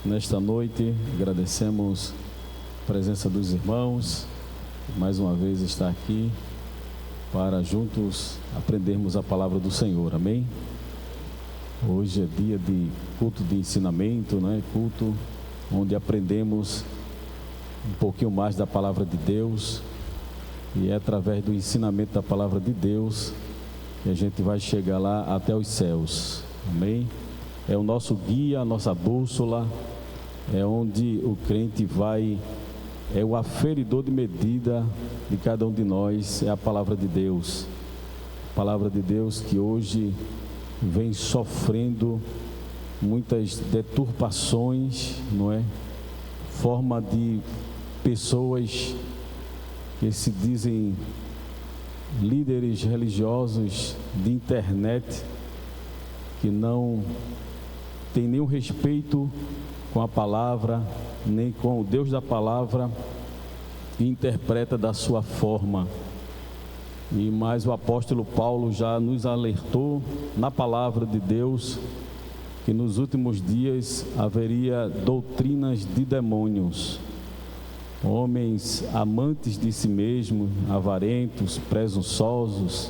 Nesta noite, agradecemos a presença dos irmãos, mais uma vez estar aqui para juntos aprendermos a palavra do Senhor, amém? Hoje é dia de culto de ensinamento, né? Culto onde aprendemos um pouquinho mais da palavra de Deus, e é através do ensinamento da palavra de Deus que a gente vai chegar lá até os céus, amém? É o nosso guia, a nossa bússola, é onde o crente vai, é o aferidor de medida de cada um de nós, é a palavra de Deus. A palavra de Deus que hoje vem sofrendo muitas deturpações, não é? Forma de pessoas que se dizem líderes religiosos de internet, que não tem nenhum respeito com a palavra, nem com o Deus da palavra, e interpreta da sua forma. E mais o apóstolo Paulo já nos alertou na palavra de Deus que nos últimos dias haveria doutrinas de demônios, homens amantes de si mesmos, avarentos, presunçosos,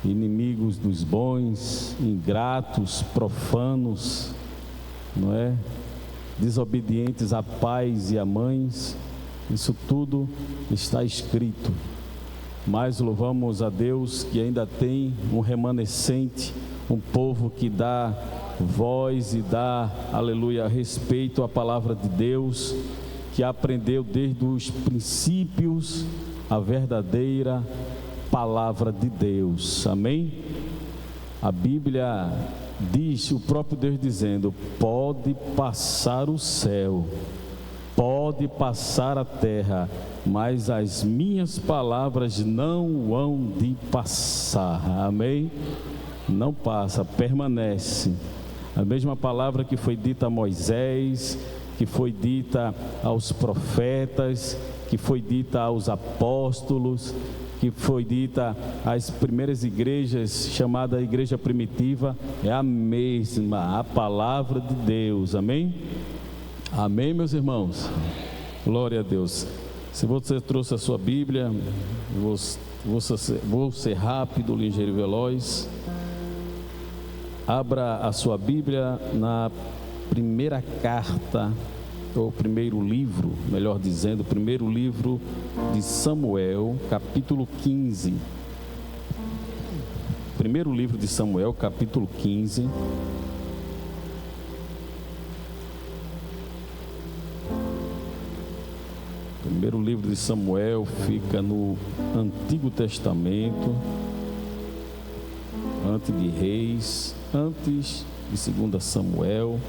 inimigos dos bons, ingratos, profanos, não é? Desobedientes a pais e a mães. Isso tudo está escrito, mas louvamos a Deus que ainda tem um remanescente, um povo que dá voz e dá, aleluia, respeito à palavra de Deus, que aprendeu desde os princípios a verdadeira palavra de Deus, amém? A Bíblia diz, o próprio Deus dizendo: pode passar o céu, pode passar a terra, mas as minhas palavras não hão de passar, amém? Não passa, permanece. A mesma palavra que foi dita a Moisés, que foi dita aos profetas, que foi dita aos apóstolos, que foi dita às primeiras igrejas, chamada igreja primitiva, é a mesma, a palavra de Deus, amém? Amém, meus irmãos? Glória a Deus. Se você trouxe a sua Bíblia, vou ser rápido, ligeiro e veloz. Abra a sua Bíblia na primeira carta, ou primeiro livro, melhor dizendo, primeiro livro de Samuel, capítulo 15. Primeiro livro de Samuel, capítulo 15. Primeiro livro de Samuel fica no Antigo Testamento, antes de Reis, antes de 2 Samuel.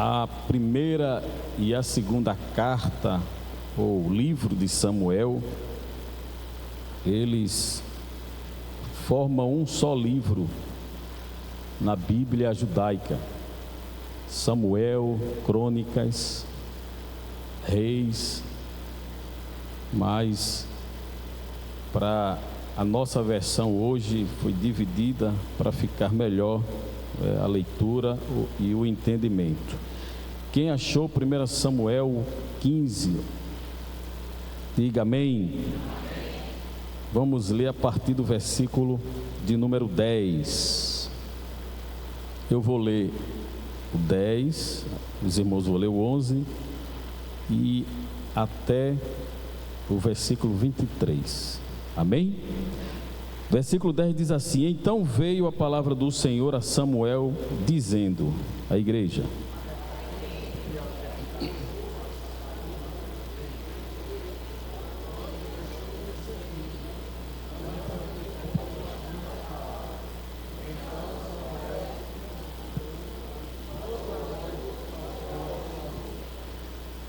A primeira e a segunda carta, ou livro de Samuel, eles formam um só livro na Bíblia judaica. Samuel, Crônicas, Reis, mas para a nossa versão hoje foi dividida para ficar melhor a leitura e o entendimento. Quem achou 1 Samuel 15, diga amém. Vamos ler a partir do versículo de número 10. Eu vou ler o 10, os irmãos vão ler o 11 e até o versículo 23, amém? Versículo 10 diz assim: então veio a palavra do Senhor a Samuel, dizendo, a igreja,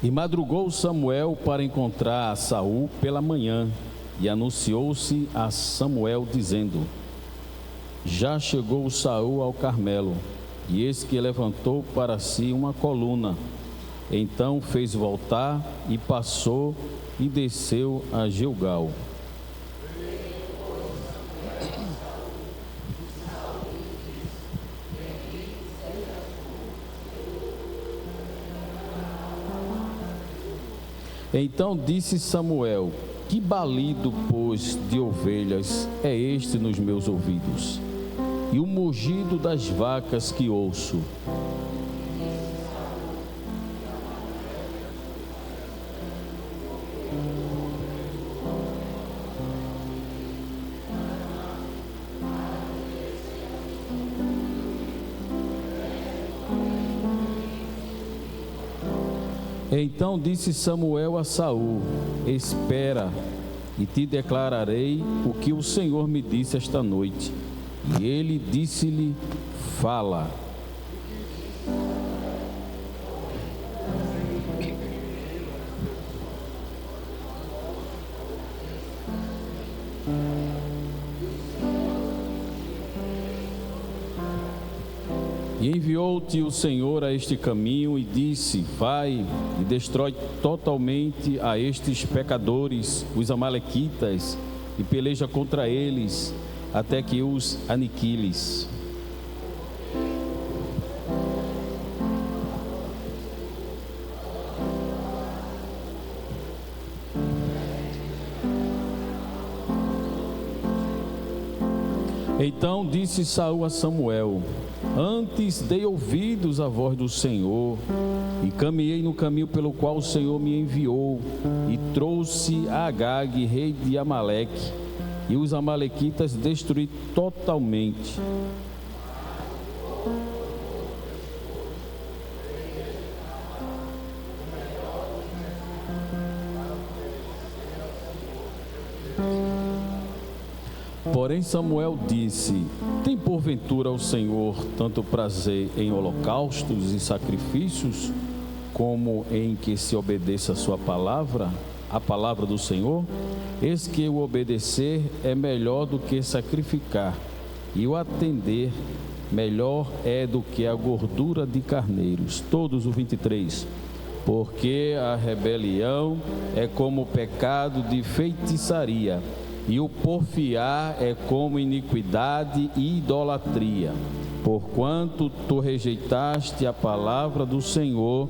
e madrugou Samuel para encontrar a Saul pela manhã, e anunciou-se a Samuel dizendo: já chegou Saul ao Carmelo, e eis que levantou para si uma coluna. Então fez voltar e passou e desceu a Gilgal. Então disse Samuel: que balido, pois, de ovelhas é este nos meus ouvidos, e o mugido das vacas que ouço? Então disse Samuel a Saul: espera, e te declararei o que o Senhor me disse esta noite. E ele disse-lhe: fala. E enviou-te o Senhor a este caminho e disse: vai e destrói totalmente a estes pecadores, os amalequitas, e peleja contra eles, até que os aniquiles. Então disse Saul a Samuel: antes dei ouvidos à voz do Senhor, e caminhei no caminho pelo qual o Senhor me enviou, e trouxe a Agag, rei de Amaleque, e os amalequitas destruí totalmente. Porém Samuel disse: tem porventura o Senhor tanto prazer em holocaustos e sacrifícios, como em que se obedeça a sua palavra, a palavra do Senhor? Eis que o obedecer é melhor do que sacrificar, e o atender melhor é do que a gordura de carneiros. Todos o 23. Porque a rebelião é como o pecado de feitiçaria, e o porfiar é como iniquidade e idolatria. Porquanto tu rejeitaste a palavra do Senhor,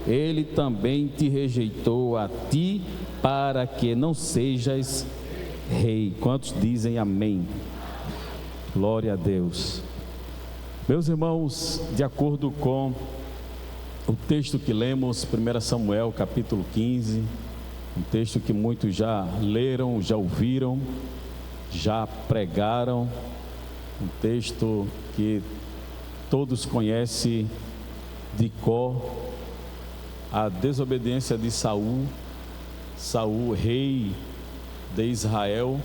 ele também te rejeitou a ti, para que não sejas rei. Quantos dizem amém? Glória a Deus. Meus irmãos, de acordo com o texto que lemos, 1 Samuel capítulo 15, um texto que muitos já leram, já ouviram, já pregaram, um texto que todos conhecem de cor, a desobediência de Saul, rei de Israel,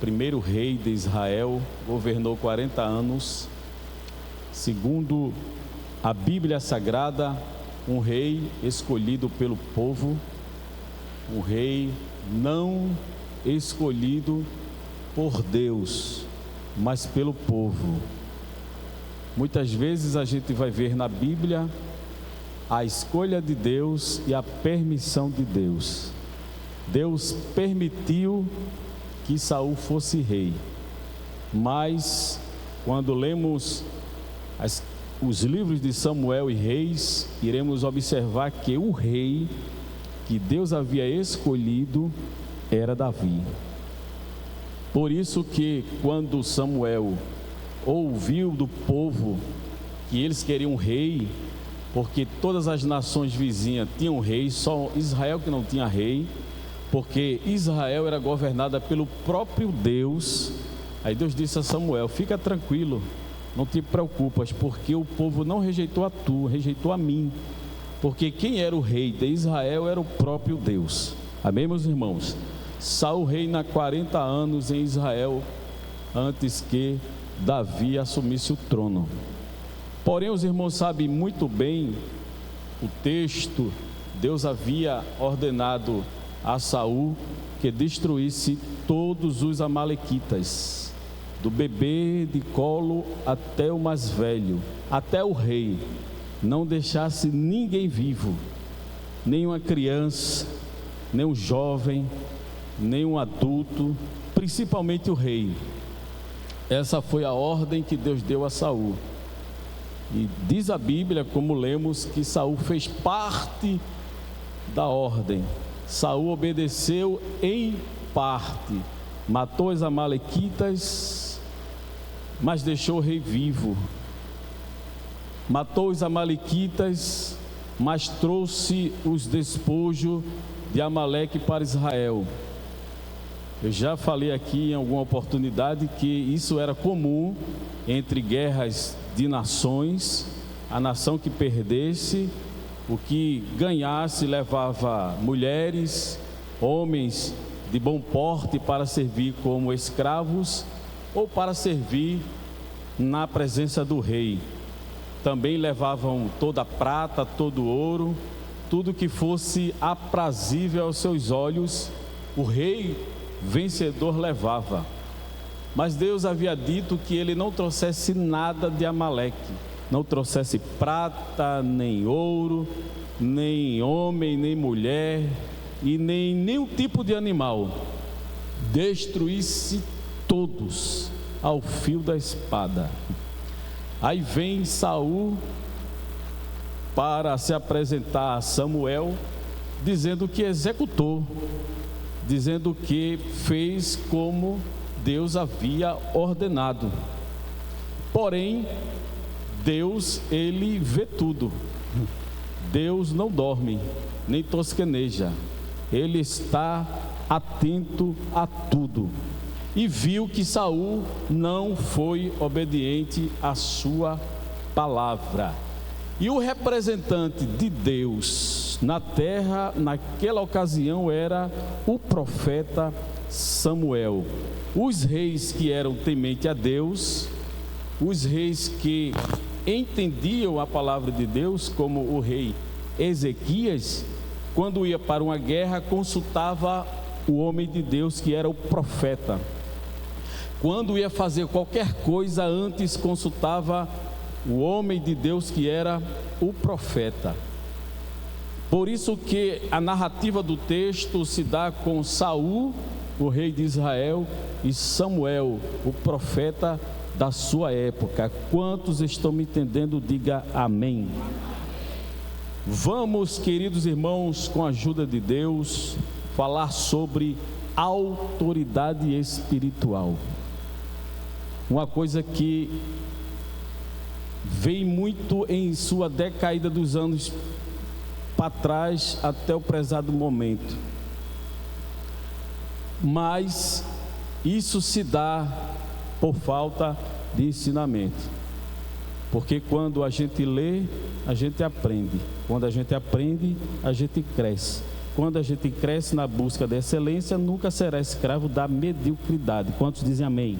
primeiro rei de Israel, governou 40 anos, segundo a Bíblia Sagrada, um rei escolhido pelo povo, um rei não escolhido por Deus, mas pelo povo. Muitas vezes a gente vai ver na Bíblia a escolha de Deus e a permissão de Deus. Deus permitiu que Saul fosse rei, mas quando lemos os livros de Samuel e Reis, iremos observar que o rei que Deus havia escolhido era Davi. Por isso que quando Samuel ouviu do povo que eles queriam um rei, porque todas as nações vizinhas tinham rei, só Israel que não tinha rei, porque Israel era governada pelo próprio Deus. Aí Deus disse a Samuel: fica tranquilo, não te preocupas, porque o povo não rejeitou a tu, rejeitou a mim. Porque quem era o rei de Israel era o próprio Deus. Amém, meus irmãos? Saul reina 40 anos em Israel, antes que Davi assumisse o trono. Porém, os irmãos sabem muito bem o texto. Deus havia ordenado a Saul que destruísse todos os amalequitas, do bebê de colo até o mais velho, até o rei. Não deixasse ninguém vivo, nem uma criança, nem um jovem, nem um adulto, principalmente o rei. Essa foi a ordem que Deus deu a Saul. E diz a Bíblia, como lemos, que Saul fez parte da ordem. Saul obedeceu em parte, matou os amalequitas, mas deixou o rei vivo. Matou os amalequitas, mas trouxe os despojos de Amaleque para Israel. Eu já falei aqui em alguma oportunidade que isso era comum entre guerras de nações. A nação que perdesse, o que ganhasse, levava mulheres, homens de bom porte para servir como escravos ou para servir na presença do rei. Também levavam toda a prata, todo o ouro, tudo que fosse aprazível aos seus olhos, o rei vencedor levava. Mas Deus havia dito que ele não trouxesse nada de Amaleque, não trouxesse prata, nem ouro, nem homem, nem mulher, e nem nenhum tipo de animal. Destruísse todos ao fio da espada. Aí vem Saul para se apresentar a Samuel, dizendo que executou, dizendo que fez como Deus havia ordenado. Porém, Deus, ele vê tudo. Deus não dorme, nem tosqueneja. Ele está atento a tudo. E viu que Saul não foi obediente à sua palavra. E o representante de Deus na terra, naquela ocasião, era o profeta Samuel. Os reis que eram tementes a Deus, os reis que entendiam a palavra de Deus, como o rei Ezequias, quando ia para uma guerra, consultava o homem de Deus que era o profeta. Quando ia fazer qualquer coisa, antes consultava o homem de Deus que era o profeta. Por isso que a narrativa do texto se dá com Saul, o rei de Israel, e Samuel, o profeta da sua época. Quantos estão me entendendo? Diga amém. Vamos, queridos irmãos, com a ajuda de Deus, falar sobre autoridade espiritual. Uma coisa que vem muito em sua decaída dos anos para trás até o prezado momento. Mas isso se dá por falta de ensinamento. Porque quando a gente lê, a gente aprende. Quando a gente aprende, a gente cresce. Quando a gente cresce na busca da excelência, nunca será escravo da mediocridade. Quantos dizem amém?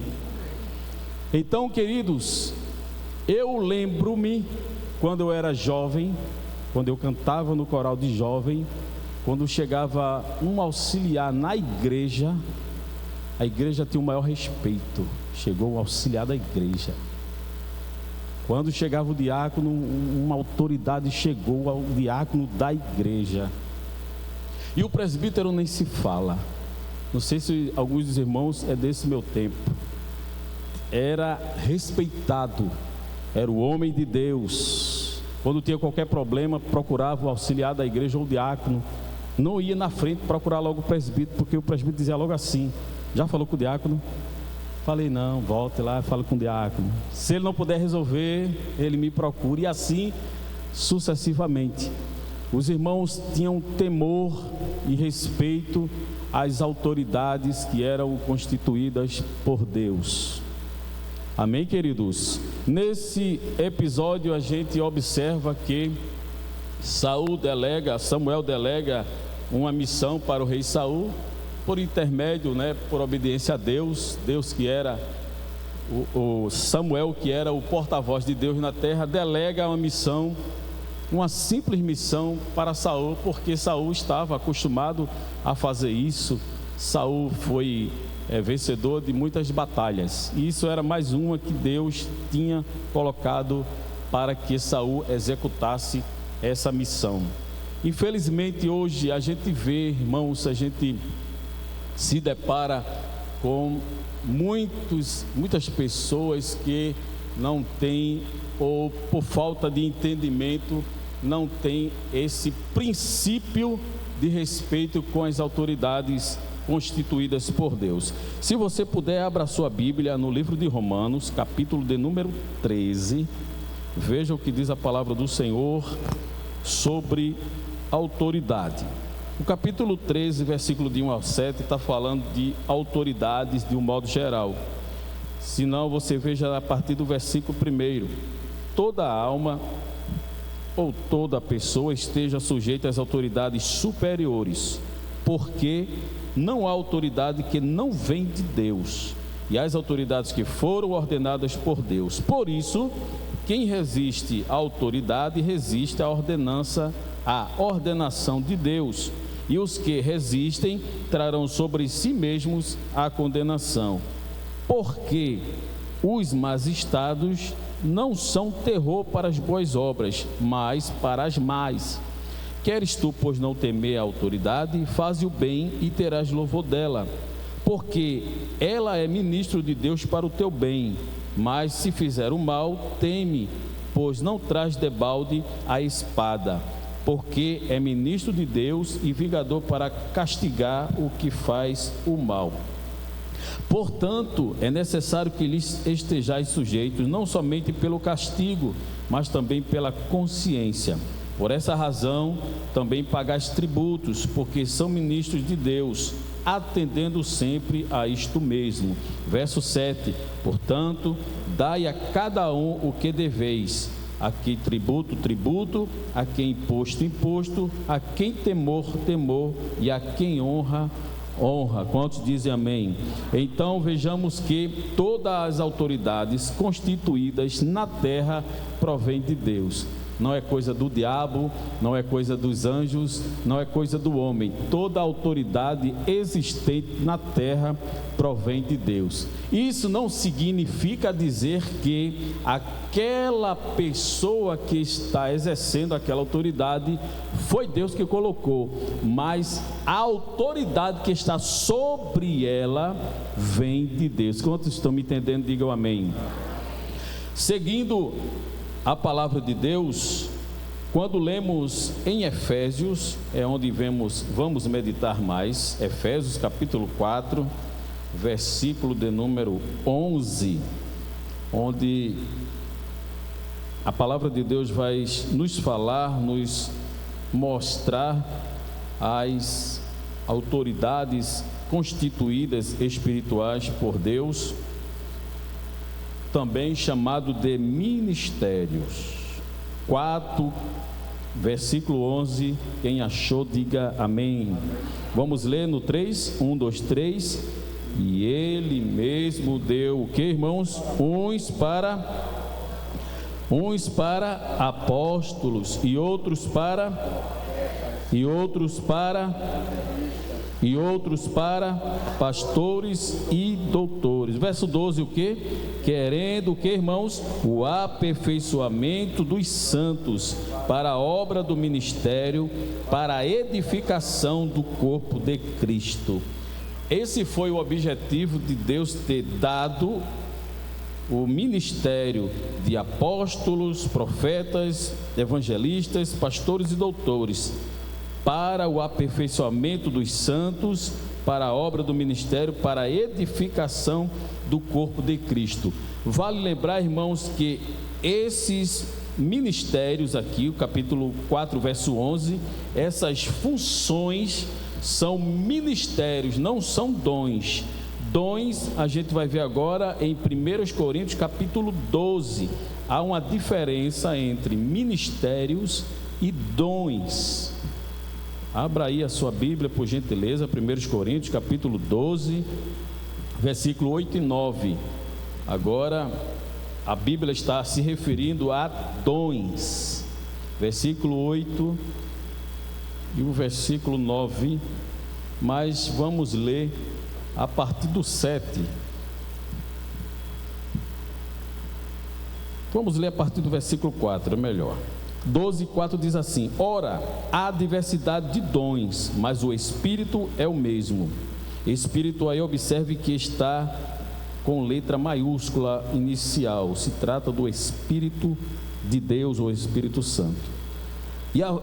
Então, queridos, eu lembro-me quando eu era jovem, quando eu cantava no coral de jovem, quando chegava um auxiliar na igreja, a igreja tinha o maior respeito. Chegou o auxiliar da igreja. Quando chegava o diácono, uma autoridade chegou ao diácono da igreja. E o presbítero nem se fala. Não sei se alguns dos irmãos é desse meu tempo. Era respeitado, era o homem de Deus. Quando tinha qualquer problema, procurava o auxiliar da igreja ou o diácono. Não ia na frente procurar logo o presbítero, porque o presbítero dizia logo assim: já falou com o diácono? Falei, não, volte lá e fala com o diácono. Se ele não puder resolver, ele me procura. E assim sucessivamente. Os irmãos tinham temor e respeito às autoridades que eram constituídas por Deus. Amém, queridos? Nesse episódio a gente observa que Samuel delega uma missão para o rei Saul, por intermédio, por obediência a Deus. Deus que era o Samuel, que era o porta-voz de Deus na terra, delega uma missão, uma simples missão para Saul, porque Saul estava acostumado a fazer isso. Saul foi vencedor de muitas batalhas, e isso era mais uma que Deus tinha colocado para que Saul executasse essa missão. Infelizmente hoje a gente vê, irmãos, a gente se depara com muitas pessoas que não têm, ou por falta de entendimento, não tem esse princípio de respeito com as autoridades constituídas por Deus. Se você puder, abra sua Bíblia no livro de Romanos, capítulo de número 13. Veja o que diz a palavra do Senhor sobre autoridade. O capítulo 13, versículo de 1 ao 7, está falando de autoridades de um modo geral. Se não, você veja a partir do versículo 1. Toda alma ou toda pessoa esteja sujeita às autoridades superiores, porque não há autoridade que não vem de Deus, e as autoridades que foram ordenadas por Deus. Por isso, quem resiste à autoridade resiste à ordenação de Deus, e os que resistem trarão sobre si mesmos a condenação, porque os magistrados não são terror para as boas obras, mas para as más. Queres tu, pois, não temer a autoridade, faze o bem e terás louvor dela, porque ela é ministro de Deus para o teu bem. Mas se fizer o mal, teme, pois não traz debalde a espada, porque é ministro de Deus e vingador para castigar o que faz o mal. Portanto, é necessário que lhes estejais sujeitos, não somente pelo castigo, mas também pela consciência. Por essa razão, também pagais tributos, porque são ministros de Deus, atendendo sempre a isto mesmo. Verso 7: portanto, dai a cada um o que deveis, a quem tributo, tributo, a quem imposto, imposto, a quem temor, temor, e a quem honra, honra. Quantos dizem amém? Então vejamos que todas as autoridades constituídas na terra provêm de Deus. Não é coisa do diabo, não é coisa dos anjos, não é coisa do homem. Toda autoridade existente na terra provém de Deus. Isso não significa dizer que aquela pessoa que está exercendo aquela autoridade foi Deus que colocou, mas a autoridade que está sobre ela vem de Deus. Quantos estão me entendendo? Digam amém. Seguindo a palavra de Deus, quando lemos em Efésios, é onde vamos meditar mais. Efésios capítulo 4, versículo de número 11, onde a palavra de Deus vai nos falar, nos mostrar as autoridades constituídas espirituais por Deus, também chamado de ministérios. 4, versículo 11, quem achou, diga amém. Vamos ler no 3, 1, 2, 3. E ele mesmo deu o que, irmãos? Uns para apóstolos, e outros para pastores e doutores. Verso 12, o que? Querendo o que, irmãos? O aperfeiçoamento dos santos, para a obra do ministério, para a edificação do corpo de Cristo. Esse foi o objetivo de Deus ter dado o ministério de apóstolos, profetas, evangelistas, pastores e doutores, para o aperfeiçoamento dos santos, para a obra do ministério, para a edificação do corpo de Cristo. Vale lembrar, irmãos, que esses ministérios aqui, o capítulo 4, verso 11, essas funções são ministérios, não são dons. Dons, a gente vai ver agora em 1 Coríntios, capítulo 12. Há uma diferença entre ministérios e dons. Abra aí a sua Bíblia, por gentileza, 1 Coríntios, capítulo 12, versículo 8 e 9. Agora, a Bíblia está se referindo a dons. Versículo 8 e o versículo 9, mas vamos ler a partir do 7. Vamos ler a partir do versículo 4, é melhor. 12, 4 diz assim: ora, há diversidade de dons, mas o Espírito é o mesmo. Espírito, aí observe que está com letra maiúscula inicial, se trata do Espírito de Deus ou Espírito Santo.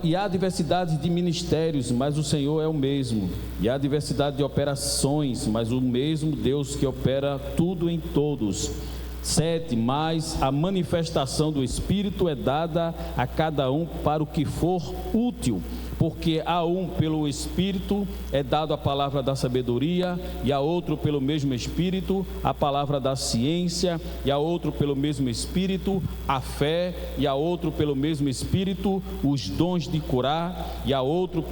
E há diversidade de ministérios, mas o Senhor é o mesmo. E há diversidade de operações, mas o mesmo Deus que opera tudo em todos. 7. Mas a manifestação do Espírito é dada a cada um para o que for útil, porque a um pelo Espírito é dado a palavra da sabedoria, e a outro pelo mesmo Espírito a palavra da ciência, e a outro pelo mesmo Espírito a fé, e a outro pelo mesmo Espírito os dons de curar, e a outro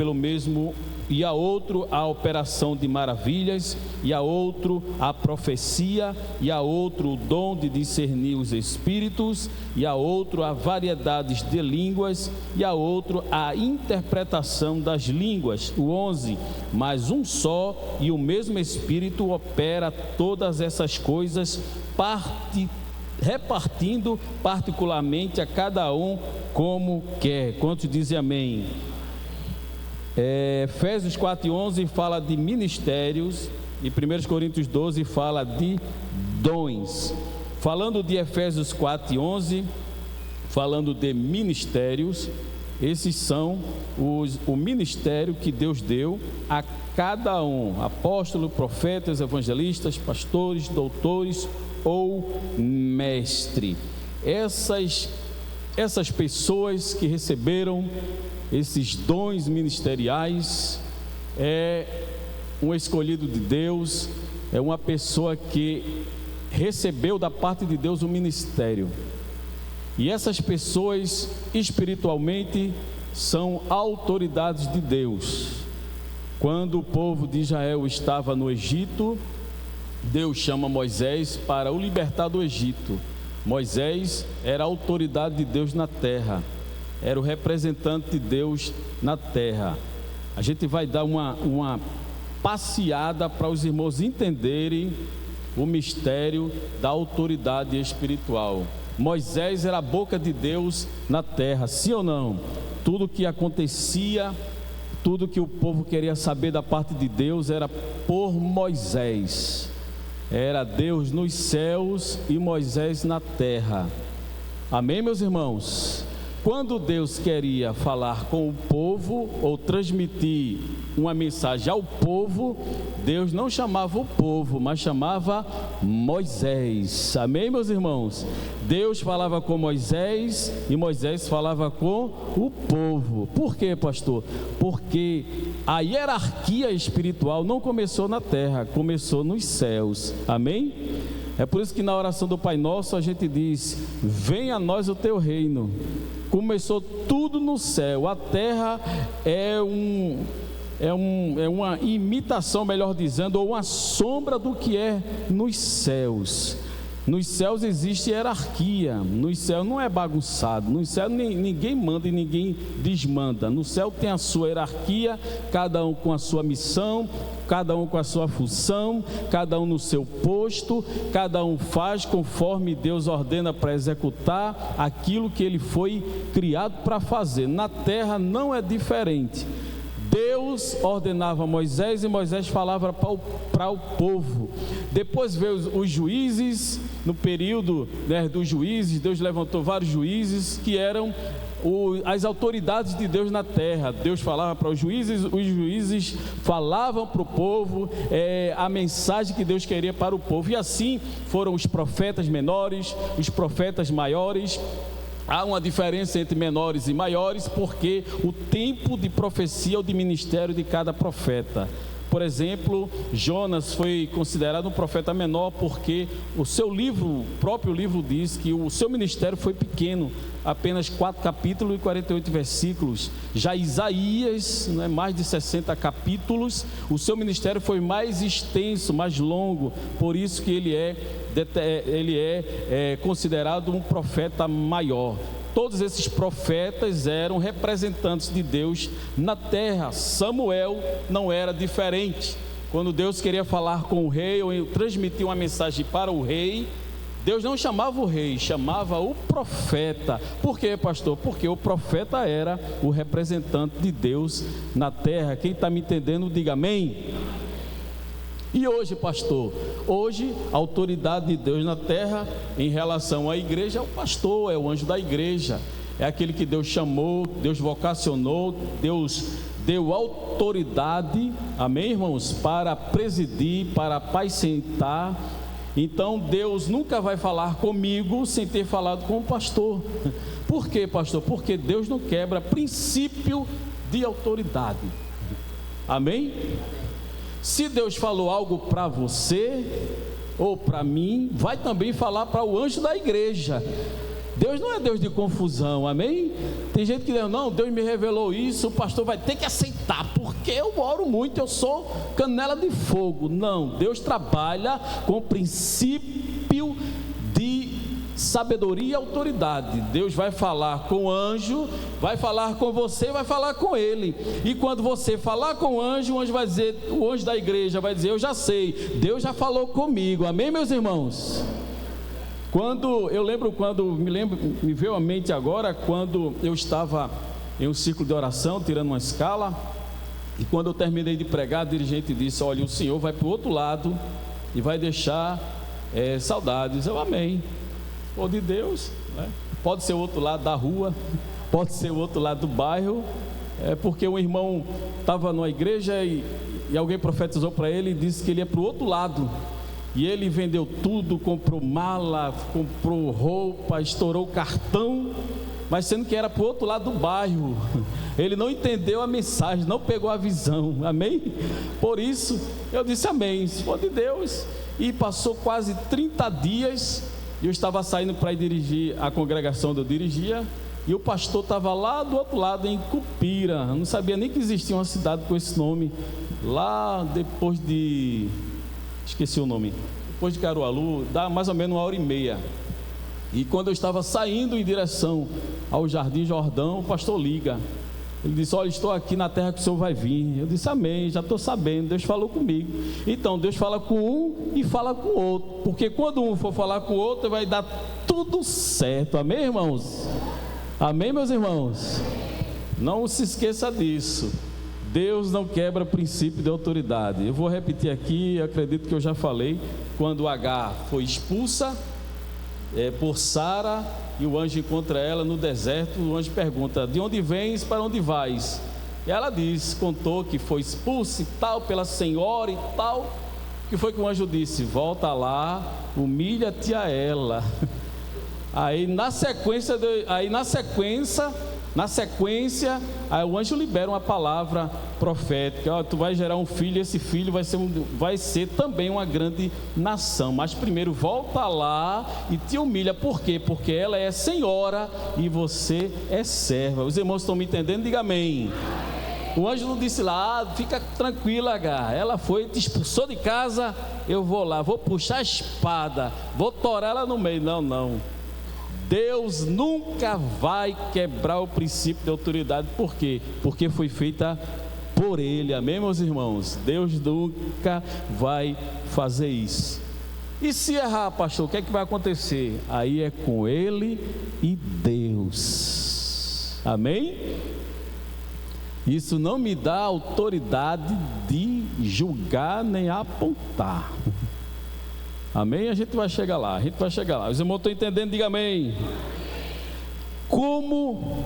a operação de maravilhas, e a outro a profecia, e a outro o dom de discernir os espíritos, e a outro a variedades de línguas, e a outro a interpretação das línguas. O 11. Mas um só e o mesmo Espírito opera todas essas coisas, repartindo particularmente a cada um como quer. Quantos dizem amém? Efésios 4:11 fala de ministérios, e 1 Coríntios 12 fala de dons. Falando de Efésios 4:11, falando de ministérios, esses são o ministério que Deus deu a cada um: apóstolos, profetas, evangelistas, pastores, doutores ou mestre. Essas pessoas que receberam esses dons ministeriais é um escolhido de Deus, é uma pessoa que recebeu da parte de Deus o ministério. E essas pessoas espiritualmente são autoridades de Deus. Quando o povo de Israel estava no Egito, Deus chama Moisés para o libertar do Egito. Moisés era a autoridade de Deus na terra, era o representante de Deus na terra. A gente vai dar uma passeada para os irmãos entenderem o mistério da autoridade espiritual. Moisés era a boca de Deus na terra, sim ou não? Tudo que acontecia, tudo que o povo queria saber da parte de Deus era por Moisés. Era Deus nos céus e Moisés na terra. Amém, meus irmãos? Quando Deus queria falar com o povo ou transmitir uma mensagem ao povo, Deus não chamava o povo, mas chamava Moisés. Amém, meus irmãos? Deus falava com Moisés e Moisés falava com o povo. Por quê, pastor? Porque a hierarquia espiritual não começou na terra, começou nos céus. Amém? É por isso que na oração do Pai Nosso a gente diz: venha a nós o teu reino. Começou tudo no céu. A terra é uma imitação, melhor dizendo, ou uma sombra do que é nos céus. Nos céus existe hierarquia. Nos céus não é bagunçado. Nos céus ninguém manda e ninguém desmanda. No céu tem a sua hierarquia, cada um com a sua missão, cada um com a sua função, cada um no seu posto, cada um faz conforme Deus ordena para executar aquilo que ele foi criado para fazer. Na terra não é diferente. Deus ordenava a Moisés e Moisés falava para o povo. Depois veio os juízes. No período dos juízes, Deus levantou vários juízes que eram as autoridades de Deus na terra. Deus falava para os juízes falavam para o povo a mensagem que Deus queria para o povo. E assim foram os profetas menores, os profetas maiores. Há uma diferença entre menores e maiores, porque o tempo de profecia ou de ministério de cada profeta. Por exemplo, Jonas foi considerado um profeta menor porque o seu próprio livro diz que o seu ministério foi pequeno, apenas 4 capítulos e 48 versículos. Já Isaías, mais de 60 capítulos, o seu ministério foi mais extenso, mais longo, por isso que ele é considerado um profeta maior. Todos esses profetas eram representantes de Deus na terra. Samuel não era diferente. Quando Deus queria falar com o rei ou transmitir uma mensagem para o rei, Deus não chamava o rei, chamava o profeta. Por quê, pastor? Porque o profeta era o representante de Deus na terra. Quem está me entendendo, diga amém. E hoje, pastor? Hoje, a autoridade de Deus na terra em relação à igreja é o pastor, é o anjo da igreja. é aquele que Deus chamou, Deus vocacionou, Deus deu autoridade, amém, irmãos, para presidir, para apacentar. Então Deus nunca vai falar comigo sem ter falado com o pastor. Por quê, pastor? Porque Deus não quebra princípio de autoridade. Amém? Se Deus falou algo para você ou para mim, vai também falar para o anjo da igreja. Deus não é Deus de confusão, amém? Tem gente que diz, não, Deus me revelou isso, o pastor vai ter que aceitar, porque eu oro muito, eu sou canela de fogo. Não, Deus trabalha com princípio de sabedoria e autoridade. Deus vai falar com o anjo, vai falar com você, vai falar com ele. E quando você falar com o anjo vai dizer, o anjo da igreja vai dizer, eu já sei, Deus já falou comigo, amém, meus irmãos? Me veio à mente agora, quando eu estava em um ciclo de oração, tirando uma escala, e quando eu terminei de pregar, a dirigente disse, olha, o senhor vai para o outro lado e vai deixar saudades. Eu, amém. Ou de Deus, né? Pode ser o outro lado da rua, pode ser o outro lado do bairro, porque um irmão estava numa igreja e alguém profetizou para ele e disse que ele ia para o outro lado. E ele vendeu tudo, comprou mala, comprou roupa, estourou cartão, mas sendo que era para o outro lado do bairro. Ele não entendeu a mensagem, não pegou a visão, amém? Por isso, eu disse amém, se for de Deus. E passou quase 30 dias, eu estava saindo para ir dirigir a congregação onde eu dirigia, e o pastor estava lá do outro lado, em Cupira. Eu não sabia nem que existia uma cidade com esse nome, lá depois de... esqueci o nome, depois de Caruaru, dá mais ou menos 1h30. E quando eu estava saindo em direção ao Jardim Jordão, o pastor liga. Ele disse, olha, estou aqui na terra que o senhor vai vir. Eu disse, amém, já estou sabendo, Deus falou comigo. Então Deus fala com um e fala com o outro, porque quando um for falar com o outro, vai dar tudo certo, amém, irmãos? Amém, meus irmãos? Não se esqueça disso. Deus não quebra princípio de autoridade. Eu vou repetir aqui, acredito que eu já falei. Quando Agar foi expulsa por Sara, e o anjo encontra ela no deserto, o anjo pergunta, de onde vens, para onde vais? E ela diz, contou que foi expulsa e tal, pela senhora e tal. O que foi que o anjo disse? Volta lá, humilha-te a ela. Aí na sequência, aí o anjo libera uma palavra profética, tu vai gerar um filho, esse filho vai ser também uma grande nação, mas primeiro volta lá e te humilha. Por quê? Porque ela é senhora e você é serva. Os irmãos estão me entendendo? Diga amém. O anjo não disse lá, fica tranquila, Agar, ela foi, te expulsou de casa, eu vou lá, vou puxar a espada, vou torar ela no meio. Não. Deus nunca vai quebrar o princípio de autoridade. Por quê? Porque foi feita por Ele, amém, meus irmãos? Deus nunca vai fazer isso. E se errar, pastor, o que é que vai acontecer? Aí é com Ele e Deus, amém? Isso não me dá autoridade de julgar nem apontar. Amém? A gente vai chegar lá, Os irmãos estão entendendo? Diga amém. Como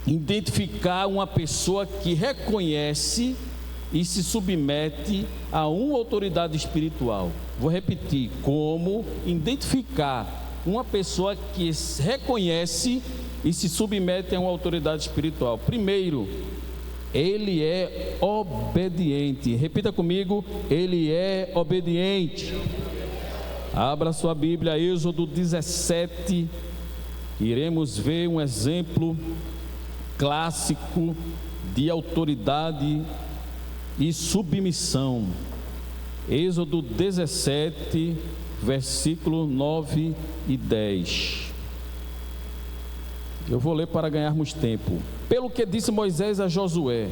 identificar uma pessoa que reconhece e se submete a uma autoridade espiritual? Vou repetir, como identificar uma pessoa que reconhece e se submete a uma autoridade espiritual? Primeiro, ele é obediente. Repita comigo, ele é obediente. Abra sua Bíblia, Êxodo 17. Iremos ver um exemplo clássico de autoridade e submissão. Êxodo 17, versículo 9 e 10. Eu vou ler para ganharmos tempo. Pelo que disse Moisés a Josué: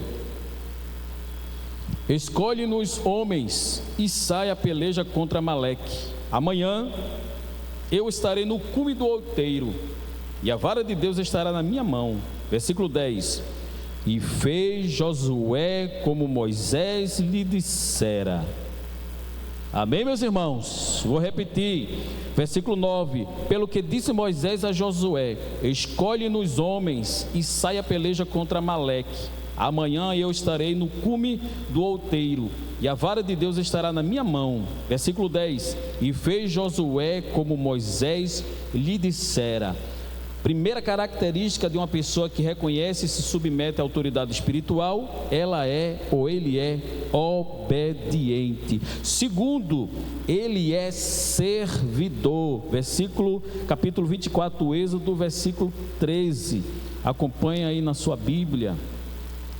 escolhe-nos homens e sai a peleja contra Amaleque. Amanhã eu estarei no cume do outeiro, e a vara de Deus estará na minha mão. Versículo 10. E fez Josué como Moisés lhe dissera. Amém, meus irmãos? Vou repetir. Versículo 9: pelo que disse Moisés a Josué: escolhe-nos homens e saia a peleja contra Amaleque. Amanhã eu estarei no cume do outeiro, e a vara de Deus estará na minha mão. Versículo 10: e fez Josué como Moisés lhe dissera. Primeira característica de uma pessoa que reconhece e se submete à autoridade espiritual, ela é ou ele é obediente. Segundo, ele é servidor. Capítulo 24 do Êxodo, versículo 13. Acompanha aí na sua Bíblia.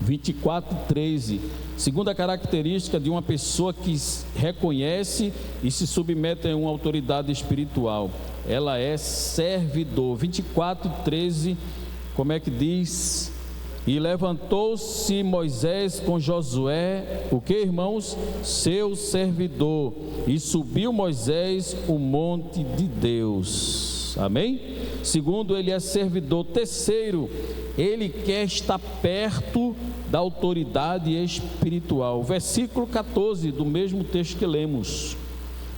24:13. Segunda característica de uma pessoa que reconhece e se submete a uma autoridade espiritual, ela é servidor. 24:13, como é que diz? E levantou-se Moisés com Josué, o que, irmãos? Seu servidor, e subiu Moisés o monte de Deus. Amém? Segundo, ele é servidor. Terceiro, ele quer estar perto da autoridade espiritual. Versículo 14 do mesmo texto que lemos.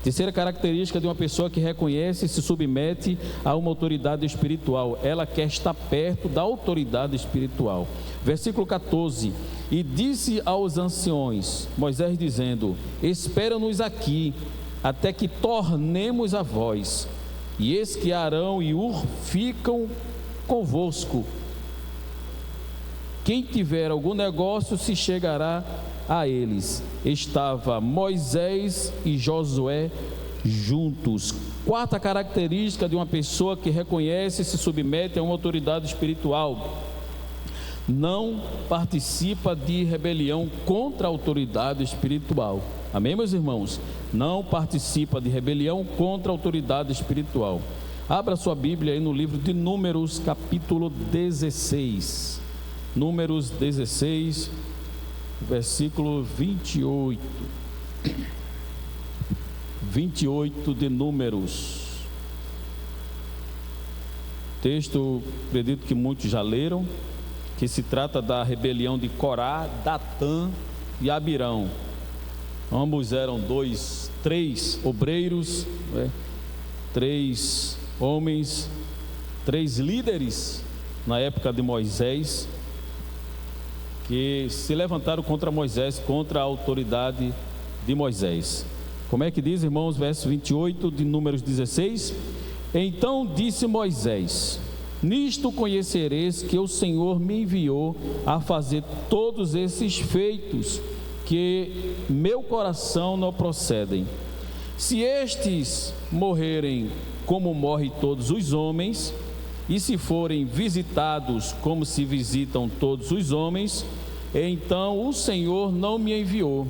Terceira característica de uma pessoa que reconhece e se submete a uma autoridade espiritual, ela quer estar perto da autoridade espiritual. Versículo 14: e disse aos anciões, Moisés dizendo: espera-nos aqui, até que tornemos a vós. E eis que Arão e Hur ficam convosco. Quem tiver algum negócio se chegará a eles. Estava Moisés e Josué juntos. Quarta característica de uma pessoa que reconhece e se submete a uma autoridade espiritual: não participa de rebelião contra a autoridade espiritual. Amém, meus irmãos? Não participa de rebelião contra a autoridade espiritual. Abra sua Bíblia aí no livro de Números, capítulo 16. Números 16, versículo 28. 28 de Números. Texto, acredito que muitos já leram, que se trata da rebelião de Corá, Datã e Abirão. Ambos eram três obreiros, três homens, três líderes na época de Moisés, que se levantaram contra Moisés, contra a autoridade de Moisés. Como é que diz, irmãos, verso 28 de Números 16? Então disse Moisés: nisto conhecereis que o Senhor me enviou a fazer todos esses feitos, que meu coração não procedem. Se estes morrerem como morrem todos os homens, e se forem visitados como se visitam todos os homens, então o Senhor não me enviou.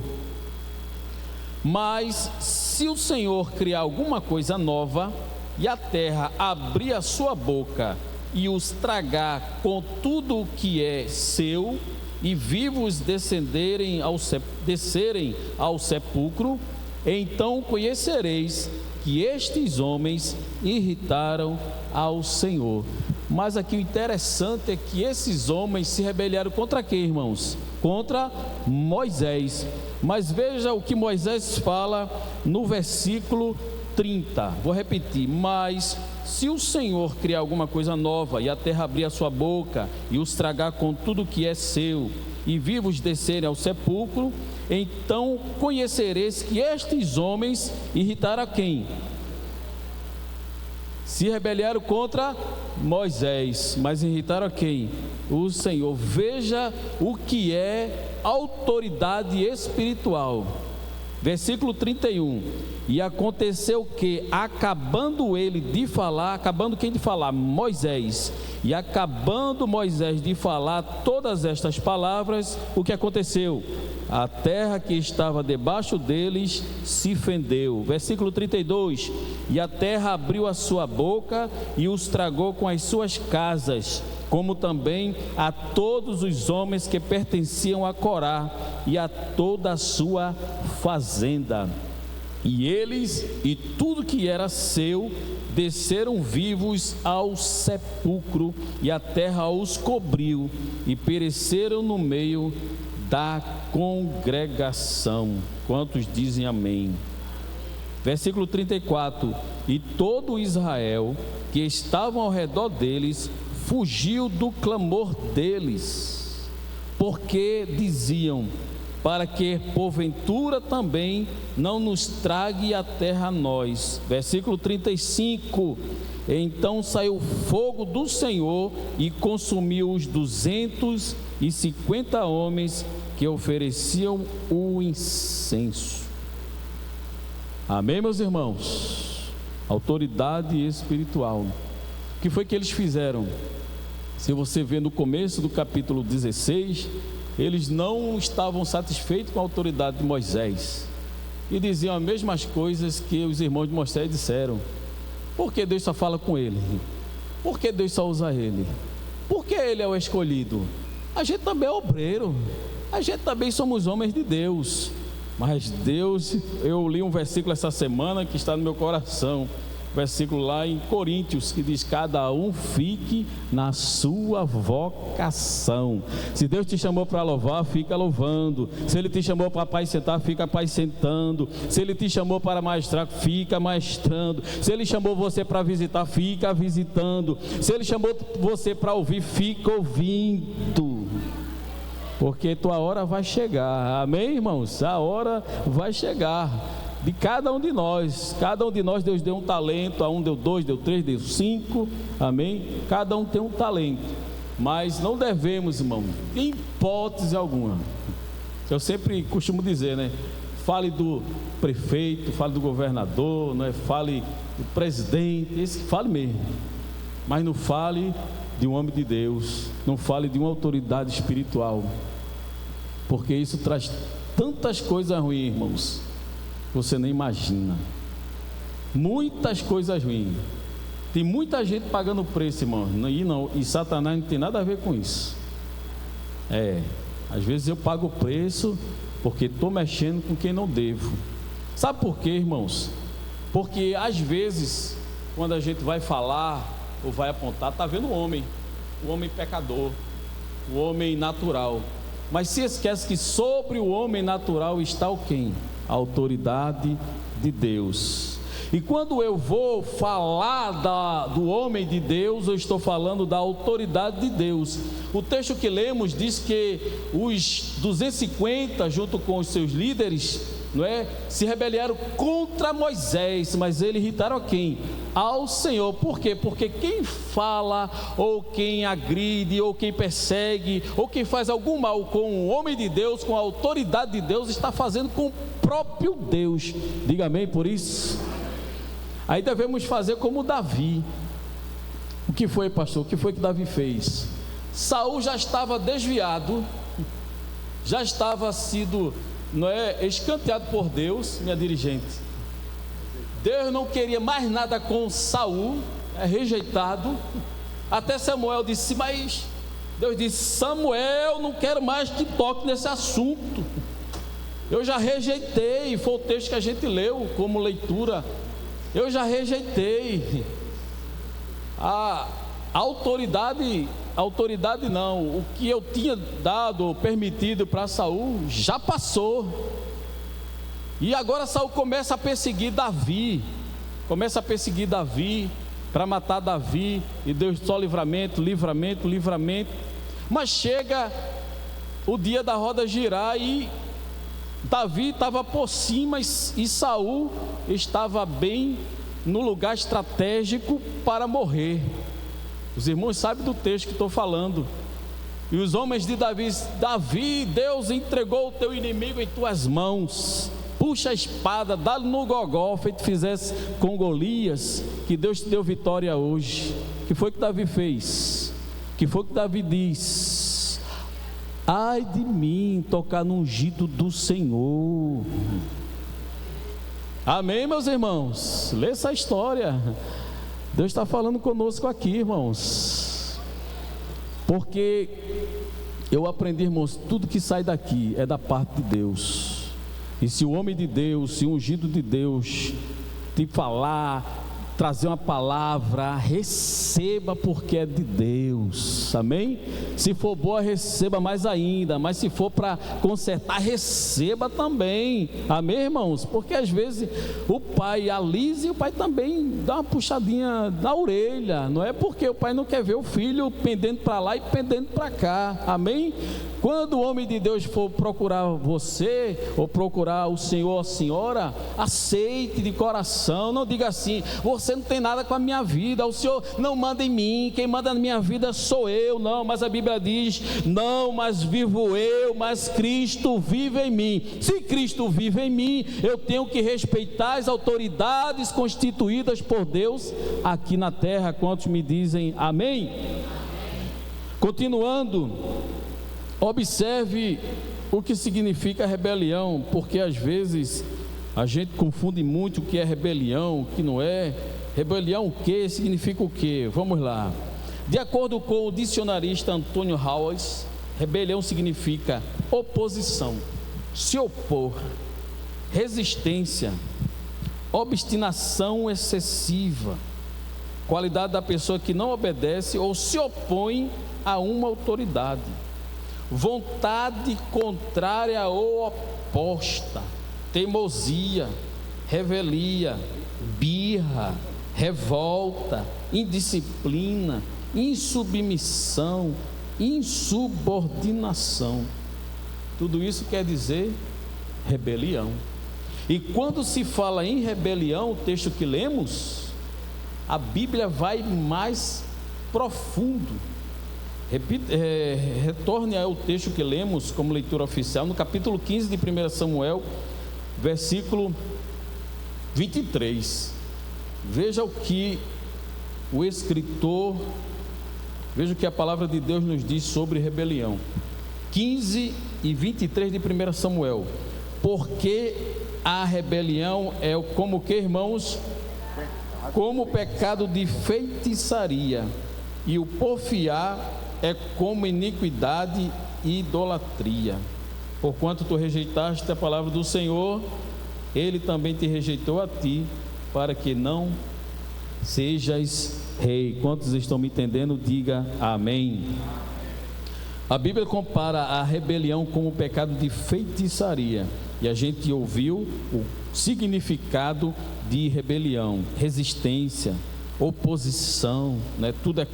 Mas se o Senhor criar alguma coisa nova, e a terra abrir a sua boca e os tragar com tudo o que é seu, e vivos descerem ao sepulcro, então conhecereis que estes homens irritaram ao Senhor. Mas aqui o interessante é que esses homens se rebelaram contra quem, irmãos? Contra Moisés. Mas veja o que Moisés fala no versículo 30. Vou repetir: mas se o Senhor criar alguma coisa nova, e a terra abrir a sua boca e os tragar com tudo que é seu, e vivos descerem ao sepulcro, então conhecereis que estes homens irritaram a quem? Se rebelaram contra Moisés, mas irritaram a quem? O Senhor. Veja o que é autoridade espiritual. Versículo 31. E aconteceu que, acabando ele de falar, acabando quem de falar? Moisés. E acabando Moisés de falar todas estas palavras, o que aconteceu? A terra que estava debaixo deles se fendeu. Versículo 32. E a terra abriu a sua boca e os tragou com as suas casas, como também a todos os homens que pertenciam a Corá e a toda a sua fazenda. E eles e tudo que era seu desceram vivos ao sepulcro, e a terra os cobriu, e pereceram no meio da congregação. Quantos dizem amém? Versículo 34: e todo Israel que estava ao redor deles fugiu do clamor deles, porque diziam: para que porventura também não nos trague a terra a nós. Versículo 35: então saiu fogo do Senhor e consumiu os 250 homens que ofereciam o incenso. Amém, meus irmãos? Autoridade espiritual. O que foi que eles fizeram? Se você vê no começo do capítulo 16, eles não estavam satisfeitos com a autoridade de Moisés e diziam as mesmas coisas que os irmãos de Moisés disseram. Por que Deus só fala com ele? Por que Deus só usa ele? Por que ele é o escolhido? A gente também é obreiro, a gente também somos homens de Deus. Mas Deus, eu li um versículo essa semana que está no meu coração, versículo lá em Coríntios, que diz: cada um fique na sua vocação. Se Deus te chamou para louvar, fica louvando. Se Ele te chamou para apacentar, fica apacentando. Se Ele te chamou para maestrar, fica maestrando. Se Ele chamou você para visitar, fica visitando. Se Ele chamou você para ouvir, fica ouvindo, porque tua hora vai chegar. Amém, irmãos? A hora vai chegar de cada um de nós. Cada um de nós, Deus deu um talento. A um deu 2, deu 3, deu 5. Amém? Cada um tem um talento, mas não devemos, irmão, em hipótese alguma. Eu sempre costumo dizer, né? Fale do prefeito, fale do governador, né? Fale do presidente, esse que fale mesmo, mas não fale de um homem de Deus, não fale de uma autoridade espiritual, porque isso traz tantas coisas ruins, irmãos, você nem imagina. Muitas coisas ruins. Tem muita gente pagando preço, irmão, e Satanás não tem nada a ver com isso. Às vezes eu pago o preço porque estou mexendo com quem não devo. Sabe por quê, irmãos? Porque às vezes, quando a gente vai falar ou vai apontar, está vendo o homem pecador, o homem natural, mas se esquece que sobre o homem natural está o quem? A autoridade de Deus. E quando eu vou falar do homem de Deus, eu estou falando da autoridade de Deus. O texto que lemos diz que os 250, junto com os seus líderes, não é, se rebelaram contra Moisés, mas eles irritaram a quem? Ao Senhor. Por quê? Porque quem fala, ou quem agride, ou quem persegue, ou quem faz algum mal com o homem de Deus, com a autoridade de Deus, está fazendo com o próprio Deus. Diga amém por isso. Aí devemos fazer como Davi. O que foi, pastor? O que foi que Davi fez? Saul já estava desviado, já estava sido, não é, escanteado por Deus, minha dirigente. Deus não queria mais nada com Saul, rejeitado. Até Samuel disse, mas Deus disse: Samuel, não quero mais que toque nesse assunto. Eu já rejeitei. Foi o texto que a gente leu como leitura. Eu já rejeitei. A autoridade não, o que eu tinha dado, permitido para Saul, já passou. E agora Saul começa a perseguir Davi, para matar Davi, e Deus só livramento. Mas chega o dia da roda girar e Davi estava por cima e Saul estava bem no lugar estratégico para morrer. Os irmãos sabem do texto que estou falando. E os homens de Davi: Davi, Deus entregou o teu inimigo em tuas mãos. Puxa a espada, dá-lhe no gogó, feito fizesse com Golias, que Deus te deu vitória hoje. O que foi que Davi fez? O que foi que Davi diz? Ai de mim, tocar no ungido do Senhor. Amém, meus irmãos? Lê essa história. Deus está falando conosco aqui, irmãos. Porque eu aprendi, irmãos, tudo que sai daqui é da parte de Deus. E se o homem de Deus, se o ungido de Deus te falar, trazer uma palavra, receba porque é de Deus, amém? Se for boa, receba mais ainda, mas se for para consertar, receba também, amém, irmãos? Porque às vezes o pai alisa e o pai também dá uma puxadinha na orelha, não é porque o pai não quer ver o filho pendendo para lá e pendendo para cá, amém? Quando o homem de Deus for procurar você, ou procurar o senhor ou a senhora, aceite de coração, não diga assim: você não tem nada com a minha vida, o senhor não manda em mim, quem manda na minha vida sou eu. Não, mas a Bíblia diz: não, mas vivo eu, mas Cristo vive em mim. Se Cristo vive em mim, eu tenho que respeitar as autoridades constituídas por Deus aqui na terra. Quantos me dizem amém? Continuando, observe o que significa rebelião, porque às vezes a gente confunde muito o que é rebelião, o que não é. Rebelião o que? Significa o que? Vamos lá. De acordo com o dicionarista Antônio Howes, rebelião significa oposição, se opor, resistência, obstinação excessiva, qualidade da pessoa que não obedece ou se opõe a uma autoridade, vontade contrária ou oposta, teimosia, revelia, birra, revolta, indisciplina, insubmissão, insubordinação. Tudo isso quer dizer rebelião. E quando se fala em rebelião, o texto que lemos, a Bíblia vai mais profundo. Retorne ao texto que lemos como leitura oficial, no capítulo 15 de 1 Samuel, versículo 23. Veja o que o escritor, veja o que a palavra de Deus nos diz sobre rebelião. 15 e 23 de 1 Samuel. Porque a rebelião é como que, irmãos? Como o pecado de feitiçaria, e o porfiar é como iniquidade e idolatria. Porquanto tu rejeitaste a palavra do Senhor, Ele também te rejeitou a ti, para que não sejas rei. Quantos estão me entendendo? Diga amém. A Bíblia compara a rebelião com o pecado de feitiçaria, e a gente ouviu o significado de rebelião: resistência, oposição, né? Tudo é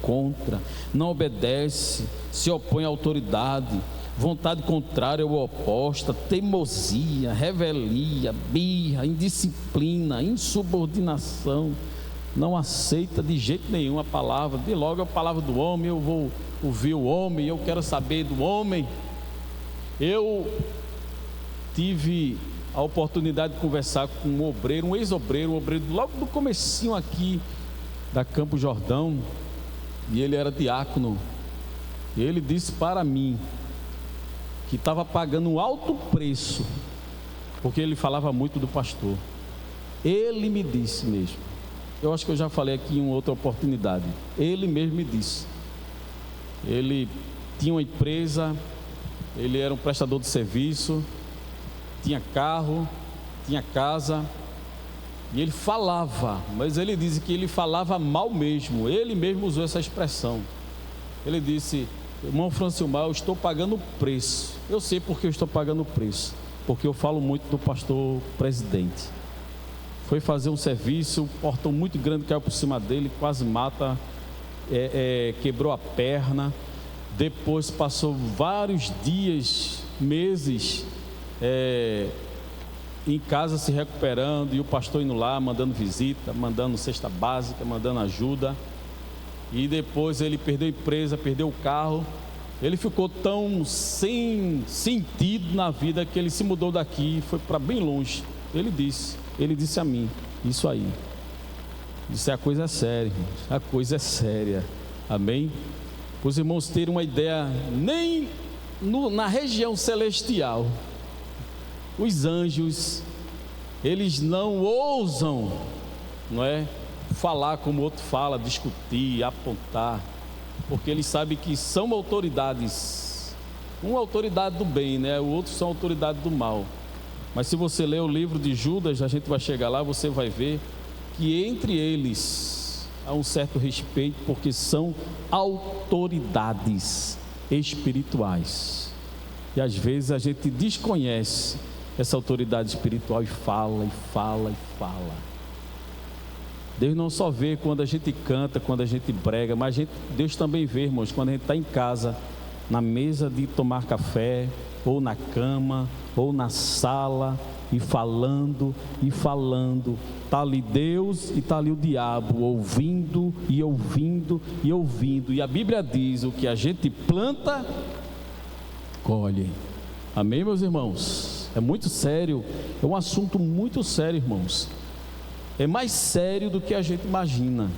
contra, não obedece, se opõe à autoridade, vontade contrária ou oposta, teimosia, revelia, birra, indisciplina, insubordinação, não aceita de jeito nenhum a palavra. De logo a palavra do homem, eu vou ouvir o homem, eu quero saber do homem. Eu tive a oportunidade de conversar com um obreiro, um ex-obreiro, um obreiro logo do comecinho aqui da Campo Jordão, e ele era diácono, e ele disse para mim que estava pagando um alto preço, porque ele falava muito do pastor. Ele me disse mesmo, eu acho que eu já falei aqui em uma outra oportunidade, ele mesmo me disse, ele tinha uma empresa, ele era um prestador de serviço, tinha carro, tinha casa, e ele falava, mas ele disse que ele falava mal mesmo, ele mesmo usou essa expressão. Ele disse: irmão Francilmar, eu estou pagando o preço. Eu sei porque eu estou pagando o preço, porque eu falo muito do pastor presidente. Foi fazer um serviço, um portão muito grande caiu por cima dele, quase mata, quebrou a perna. Depois passou vários dias, meses, em casa se recuperando, e o pastor indo lá, mandando visita, mandando cesta básica, mandando ajuda. E depois ele perdeu a empresa, perdeu o carro. Ele ficou tão sem sentido na vida que ele se mudou daqui e foi para bem longe. Ele disse a mim, isso aí, disse: a coisa é séria, irmãos, a coisa é séria, amém? Os irmãos terem uma ideia, nem na região celestial, os anjos, eles não ousam, não é, falar como o outro fala, discutir, apontar, porque eles sabem que são autoridades, uma autoridade do bem, né? O outro são autoridade do mal. Mas se você ler o livro de Judas, a gente vai chegar lá, você vai ver que entre eles há um certo respeito, porque são autoridades espirituais. E às vezes a gente desconhece essa autoridade espiritual e fala, e fala, e fala. Deus não só vê quando a gente canta, quando a gente prega, mas Deus também vê, irmãos, quando a gente está em casa, na mesa de tomar café, ou na cama, ou na sala, e falando, está ali Deus e está ali o diabo, ouvindo, e ouvindo, e ouvindo, e a Bíblia diz, o que a gente planta, colhe. Amém, meus irmãos? É muito sério, é um assunto muito sério, irmãos. É mais sério do que a gente imagina,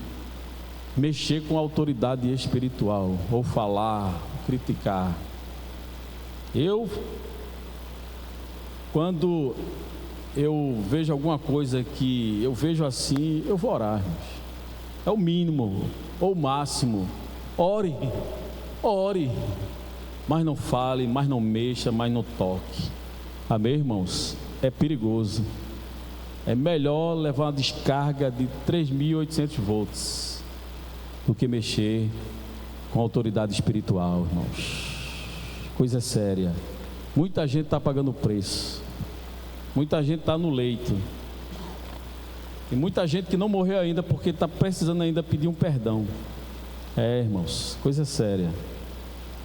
mexer com a autoridade espiritual, ou falar, criticar. Quando eu vejo alguma coisa que eu vejo assim, eu vou orar, irmãos. É o mínimo, ou o máximo. Ore, mas não fale, mas não mexa, mas não toque. Amém, irmãos? É perigoso. É melhor levar uma descarga de 3.800 volts do que mexer com a autoridade espiritual, irmãos. Coisa séria. Muita gente está pagando preço. Muita gente está no leito. E muita gente que não morreu ainda porque está precisando ainda pedir um perdão. Irmãos, coisa séria.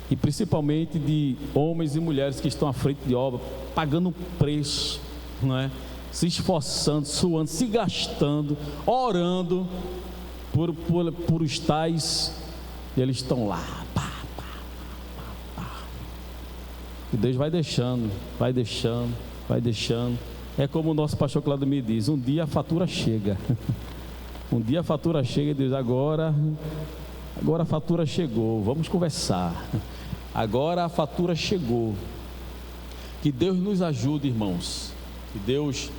E principalmente de homens e mulheres que estão à frente de obra, pagando preço, não é? Se esforçando, suando, se gastando, orando por os tais, e eles estão lá, e Deus vai deixando. É como o nosso pastor Claudio me diz, um dia a fatura chega. Um dia a fatura chega e diz, agora a fatura chegou, vamos conversar. Agora a fatura chegou. Que Deus nos ajude, irmãos. Que Deus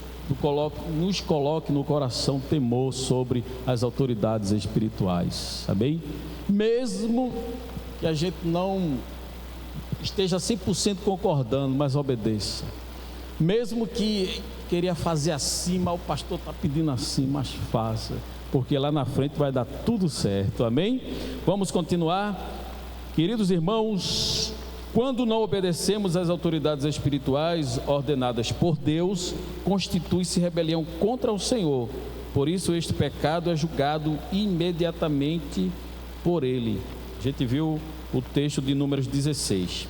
nos coloque no coração temor sobre as autoridades espirituais. Amém? Mesmo que a gente não esteja 100% concordando, mas obedeça. Mesmo que queria fazer assim, mas o pastor está pedindo assim, mas faça, porque lá na frente vai dar tudo certo. Amém? Vamos continuar. Queridos irmãos, quando não obedecemos às autoridades espirituais ordenadas por Deus, constitui-se rebelião contra o Senhor. Por isso este pecado é julgado imediatamente por Ele. A gente viu o texto de Números 16.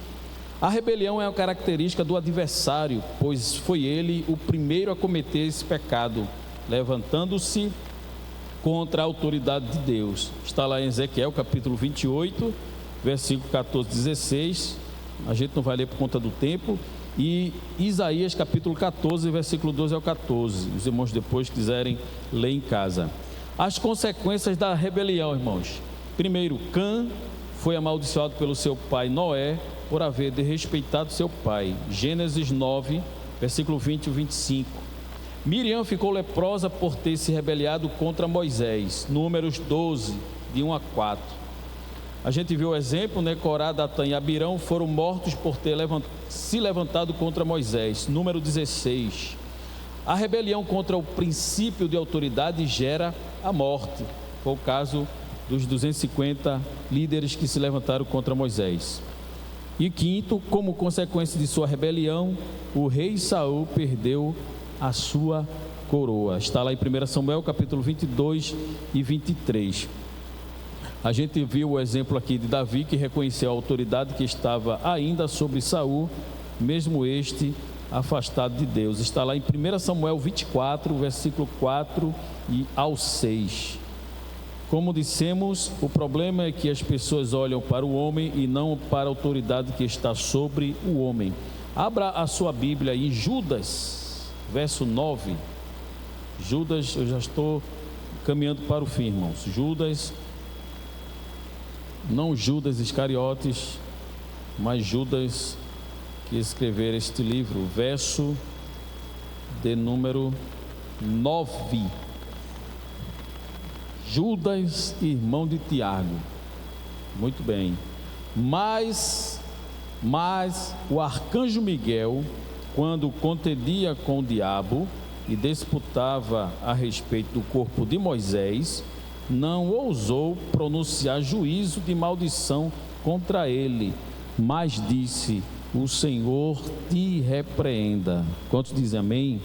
A rebelião é uma característica do adversário, pois foi ele o primeiro a cometer esse pecado, levantando-se contra a autoridade de Deus. Está lá em Ezequiel capítulo 28, versículo 14 e 16. A gente não vai ler por conta do tempo. E Isaías capítulo 14, versículo 12 ao 14. Os irmãos depois quiserem ler em casa. As consequências da rebelião, irmãos. Primeiro, Cã foi amaldiçoado pelo seu pai Noé por haver desrespeitado seu pai. Gênesis 9, versículo 20 e 25. Miriam ficou leprosa por ter se rebelado contra Moisés. Números 12, de 1 a 4. A gente viu o exemplo, né? Corá, Datã e Abirão foram mortos por ter se levantado contra Moisés. Número 16. A rebelião contra o princípio de autoridade gera a morte. Foi o caso dos 250 líderes que se levantaram contra Moisés. E quinto, como consequência de sua rebelião, o rei Saul perdeu a sua coroa. Está lá em 1 Samuel capítulo 22 e 23. A gente viu o exemplo aqui de Davi, que reconheceu a autoridade que estava ainda sobre Saul, mesmo este afastado de Deus. Está lá em 1 Samuel 24, versículo 4 e ao 6. Como dissemos, o problema é que as pessoas olham para o homem e não para a autoridade que está sobre o homem. Abra a sua Bíblia em Judas, verso 9. Judas, eu já estou caminhando para o fim, irmãos. Judas, não Judas Iscariotes, mas Judas que escrever este livro, verso de número 9. Judas, irmão de Tiago. Muito bem. Mas o arcanjo Miguel, quando contendia com o diabo, e disputava a respeito do corpo de Moisés, não ousou pronunciar juízo de maldição contra ele, mas disse: o Senhor te repreenda. Quantos dizem amém?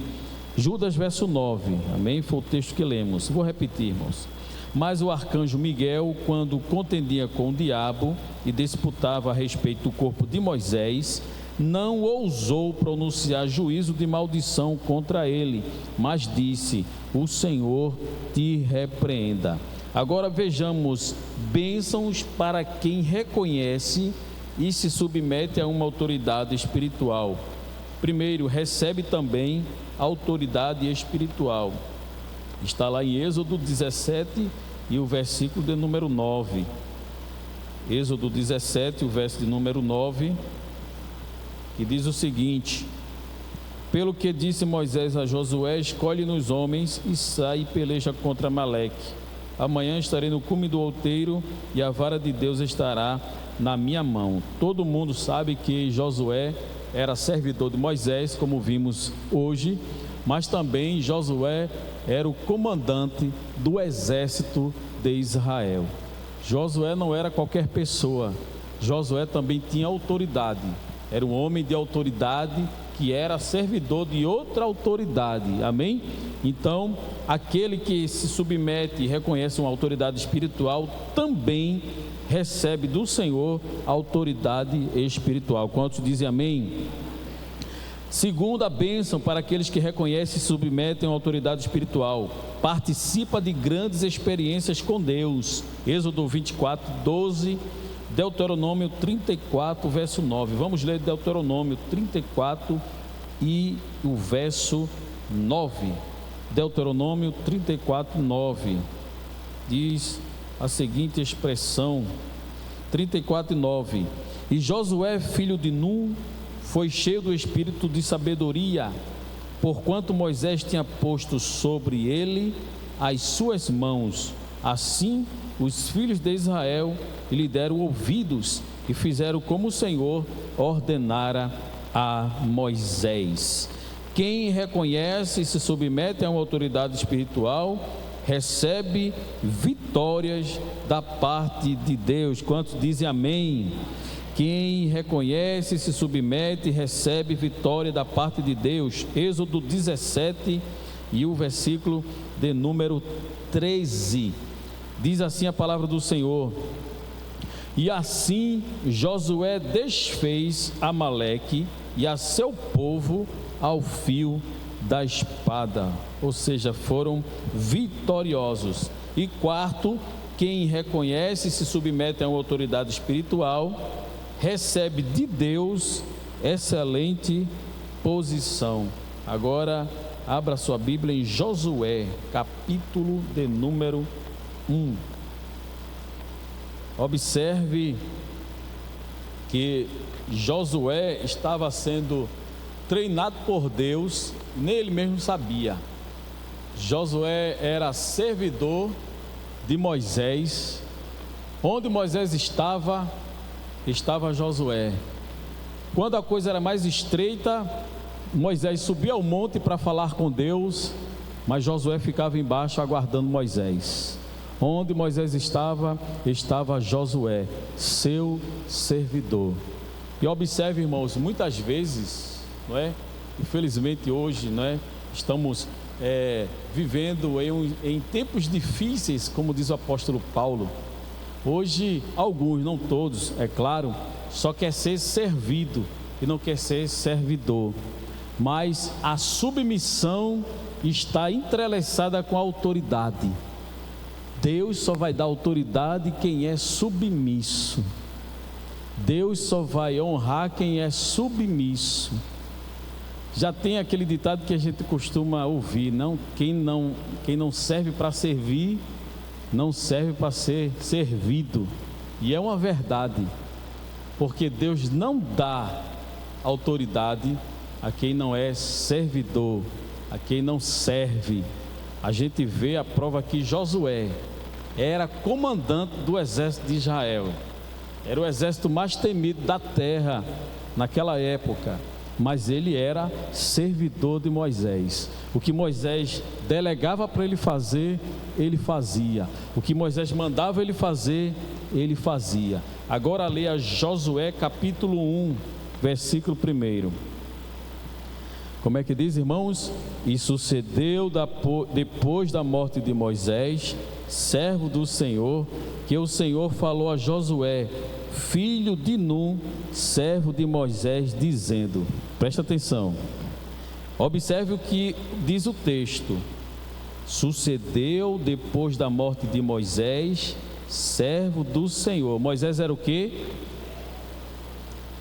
Judas, verso 9, amém? Foi o texto que lemos. Vou repetir, irmãos. Mas o arcanjo Miguel, quando contendia com o diabo e disputava a respeito do corpo de Moisés, não ousou pronunciar juízo de maldição contra ele, mas disse: o Senhor te repreenda. Agora vejamos bênçãos para quem reconhece e se submete a uma autoridade espiritual. Primeiro, recebe também autoridade espiritual. Está lá em Êxodo 17 e o versículo de número 9. Êxodo 17, o verso de número 9, que diz o seguinte: pelo que disse Moisés a Josué: escolhe-nos homens e sai e peleja contra Amaleque. Amanhã estarei no cume do outeiro e a vara de Deus estará na minha mão. Todo mundo sabe que Josué era servidor de Moisés, como vimos hoje, mas também Josué era o comandante do exército de Israel. Josué não era qualquer pessoa, Josué também tinha autoridade, era um homem de autoridade que era servidor de outra autoridade, amém? Então, aquele que se submete e reconhece uma autoridade espiritual também recebe do Senhor autoridade espiritual. Quantos dizem amém? Segunda bênção para aqueles que reconhecem e se submetem a uma autoridade espiritual: participa de grandes experiências com Deus. Êxodo 24, 12, Deuteronômio 34, verso 9. Vamos ler Deuteronômio 34 e o verso 9. Deuteronômio 34, 9. Diz a seguinte expressão, 34 e 9: e Josué, filho de Nun, foi cheio do espírito de sabedoria, porquanto Moisés tinha posto sobre ele as suas mãos. Assim os filhos de Israel lhe deram ouvidos e fizeram como o Senhor ordenara a Moisés. Quem reconhece e se submete a uma autoridade espiritual recebe vitórias da parte de Deus. Quantos dizem amém? Quem reconhece e se submete recebe vitória da parte de Deus. Êxodo 17 e o versículo de número 13. Diz assim a palavra do Senhor: e assim Josué desfez Amaleque e a seu povo ao fio da espada, ou seja, foram vitoriosos. E quarto, quem reconhece e se submete a uma autoridade espiritual recebe de Deus excelente posição. Agora abra sua Bíblia em Josué, capítulo de número 1. Observe que Josué estava sendo treinado por Deus, nem ele mesmo sabia. Josué era servidor de Moisés. Onde Moisés estava Josué. Quando a coisa era mais estreita, Moisés subia ao monte para falar com Deus, mas Josué ficava embaixo aguardando Moisés. Onde Moisés estava Josué, seu servidor. E observe, irmãos, muitas vezes, não é? Infelizmente hoje, não é? Estamos vivendo em tempos difíceis, como diz o apóstolo Paulo. Hoje, alguns, não todos, é claro, só quer ser servido e não quer ser servidor. Mas a submissão está entrelaçada com a autoridade. Deus só vai dar autoridade quem é submisso. Deus só vai honrar quem é submisso. Já tem aquele ditado que a gente costuma ouvir, quem não serve para servir, não serve para ser servido. E é uma verdade, porque Deus não dá autoridade a quem não é servidor, a quem não serve. A gente vê a prova que Josué era comandante do exército de Israel, era o exército mais temido da terra naquela época. mas ele era servidor de Moisés. O que Moisés delegava para ele fazer, ele fazia. O que Moisés mandava ele fazer, ele fazia. Agora leia Josué capítulo 1, versículo 1. Como é que diz, irmãos? E sucedeu depois da morte de Moisés, servo do Senhor, que o Senhor falou a Josué, filho de Num, servo de Moisés, dizendo, presta atenção, observe o que diz o texto: sucedeu depois da morte de Moisés, servo do Senhor. Moisés era o quê?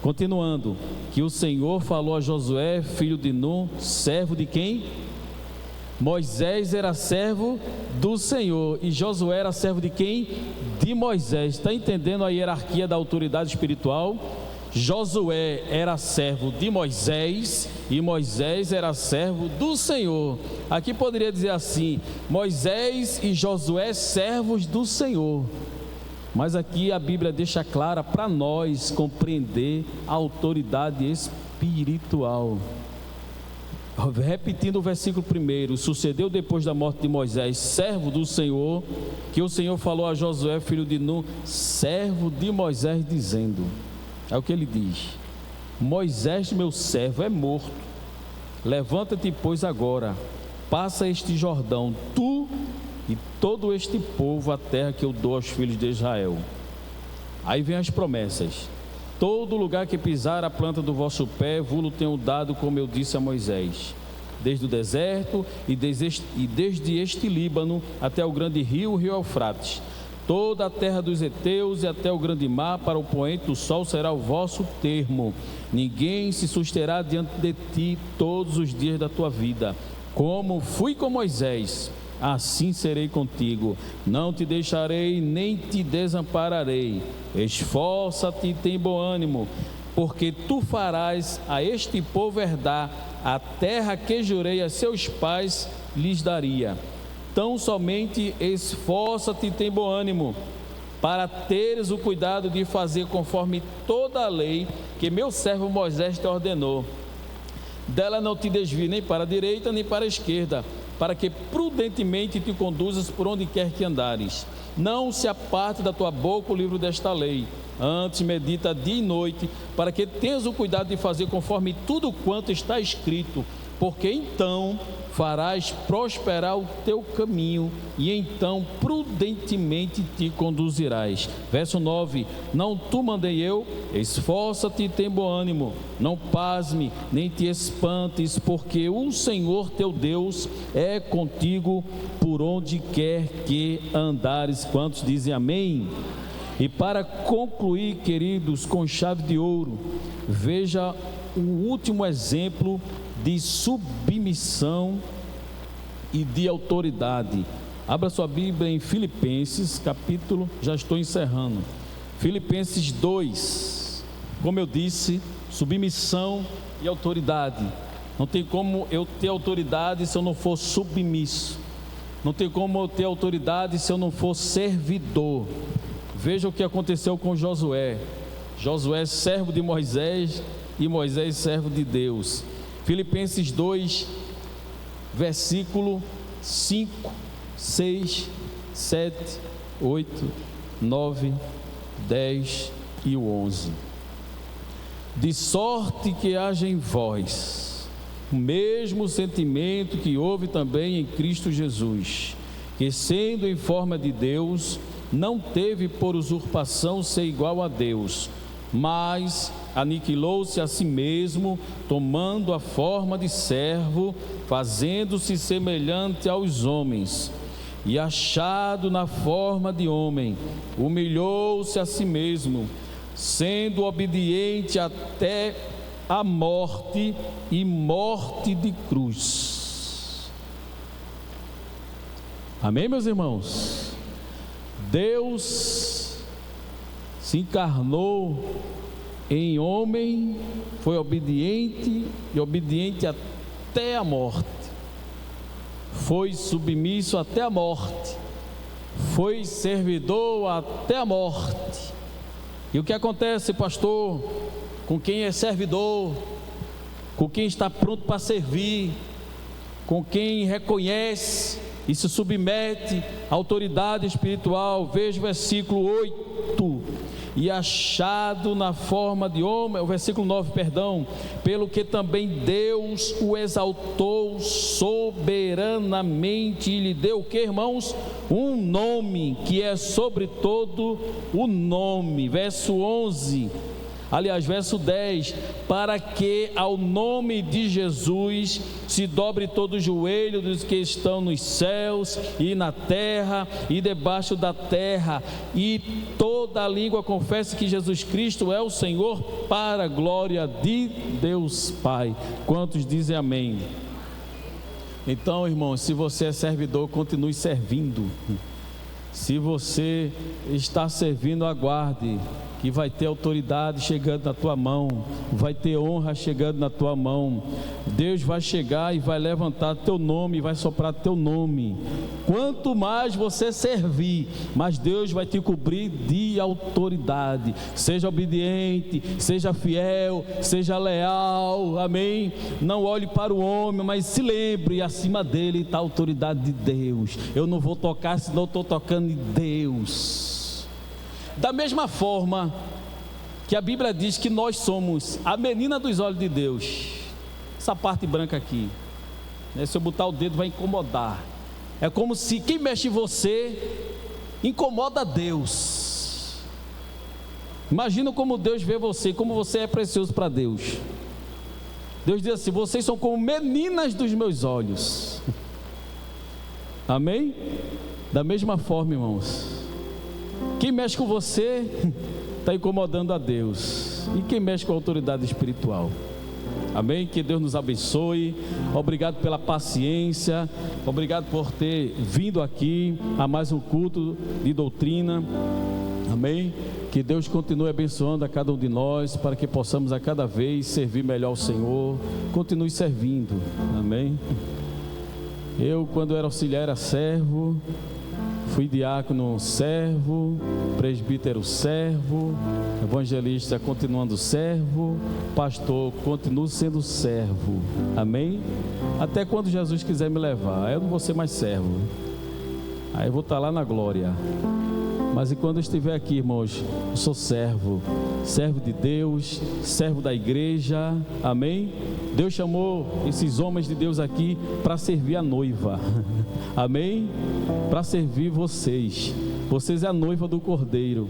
Continuando, que o Senhor falou a Josué, filho de Num, servo de quem? Moisés era servo do Senhor e Josué era servo de quem? De Moisés. Está entendendo a hierarquia da autoridade espiritual? Josué era servo de Moisés e Moisés era servo do Senhor. Aqui poderia dizer assim: Moisés e Josué, servos do Senhor. Mas aqui a Bíblia deixa clara para nós compreender a autoridade espiritual. Repetindo o versículo 1, sucedeu depois da morte de Moisés, servo do Senhor, que o Senhor falou a Josué, filho de Num, servo de Moisés, dizendo, é o que ele diz: Moisés, meu servo, é morto. Levanta-te, pois, agora, passa este Jordão, tu e todo este povo, a terra que eu dou aos filhos de Israel. Aí vem as promessas: todo lugar que pisar a planta do vosso pé, vos tenho dado, como eu disse a Moisés, desde o deserto e desde este Líbano até o grande rio, o rio Eufrates, toda a terra dos heteus e até o grande mar, para o poente do sol será o vosso termo. Ninguém se susterá diante de ti todos os dias da tua vida. Como fui com Moisés, assim serei contigo. Não te deixarei nem te desampararei. Esforça-te e tem bom ânimo, porque tu farás a este povo herdar a terra que jurei a seus pais lhes daria. Tão somente esforça-te e tem bom ânimo, para teres o cuidado de fazer conforme toda a lei que meu servo Moisés te ordenou. Dela não te desvie nem para a direita nem para a esquerda, para que prudentemente te conduzas por onde quer que andares. Não se aparte da tua boca o livro desta lei, antes medita dia e noite, para que tenhas o cuidado de fazer conforme tudo quanto está escrito, porque então farás prosperar o teu caminho, e então prudentemente te conduzirás. Verso 9: não tu mandei eu? Esforça-te e tem bom ânimo, não pasme, nem te espantes, porque o Senhor teu Deus é contigo por onde quer que andares. Quantos dizem amém? E para concluir, queridos, com chave de ouro, veja o último exemplo de submissão e de autoridade. Abra sua Bíblia em Filipenses, capítulo, já estou encerrando, Filipenses 2. Como eu disse, submissão e autoridade. Não tem como eu ter autoridade se eu não for submisso. Não tem como eu ter autoridade se eu não for servidor. Veja o que aconteceu com Josué. Josué, servo de Moisés, e Moisés, servo de Deus. Filipenses 2, versículo 5, 6, 7, 8, 9, 10 e o 11. De sorte que haja em vós o mesmo sentimento que houve também em Cristo Jesus, que sendo em forma de Deus, não teve por usurpação ser igual a Deus, mas aniquilou-se a si mesmo, tomando a forma de servo, fazendo-se semelhante aos homens, e achado na forma de homem, humilhou-se a si mesmo, sendo obediente até a morte, e morte de cruz. Amém, meus irmãos? Deus se encarnou em homem, foi obediente e obediente até a morte, foi submisso até a morte, foi servidor até a morte. E o que acontece, pastor, com quem é servidor? com quem está pronto para servir, com quem reconhece e se submete à autoridade espiritual. Veja o versículo 8: e achado na forma de homem, o versículo 9, perdão, pelo que também Deus o exaltou soberanamente e lhe deu o que, irmãos? Um nome que é sobre todo o nome. Verso 11, aliás, verso 10: para que ao nome de Jesus se dobre todo o joelho dos que estão nos céus e na terra e debaixo da terra, e toda a língua confesse que Jesus Cristo é o Senhor, para a glória de Deus Pai. Quantos dizem amém? Então, irmãos, se você é servidor, continue servindo. Se você está servindo, aguarde que vai ter autoridade chegando na tua mão, vai ter honra chegando na tua mão. Deus vai chegar e vai levantar teu nome, vai soprar teu nome. Quanto mais você servir, mais Deus vai te cobrir de autoridade. Seja obediente, seja fiel, seja leal, amém? Não olhe para o homem, mas se lembre, acima dele está a autoridade de Deus. Eu não vou tocar senão estou tocando em Deus. Da mesma forma que a Bíblia diz que nós somos a menina dos olhos de Deus, essa parte branca aqui, né, se eu botar o dedo vai incomodar. É como se quem mexe em você incomoda Deus. Imagina como Deus vê você, como você é precioso para Deus. Deus diz assim: vocês são como meninas dos meus olhos. Amém? Da mesma forma, irmãos, quem mexe com você está incomodando a Deus, e quem mexe com a autoridade espiritual. Amém? Que Deus nos abençoe. Obrigado pela paciência, obrigado por ter vindo aqui a mais um culto de doutrina. Amém? Que Deus continue abençoando a cada um de nós, para que possamos a cada vez servir melhor o Senhor. Continue servindo. Amém? Eu, quando era auxiliar, era servo. Fui diácono, servo, presbítero, servo, evangelista, continuando servo, pastor, continuo sendo servo. Amém? Até quando Jesus quiser me levar, eu não vou ser mais servo, aí eu vou estar lá na glória. Mas enquanto eu estiver aqui, irmãos, eu sou servo, servo de Deus, servo da igreja. Amém? Deus chamou esses homens de Deus aqui para servir a noiva. Amém? Para servir vocês. Vocês é a noiva do Cordeiro.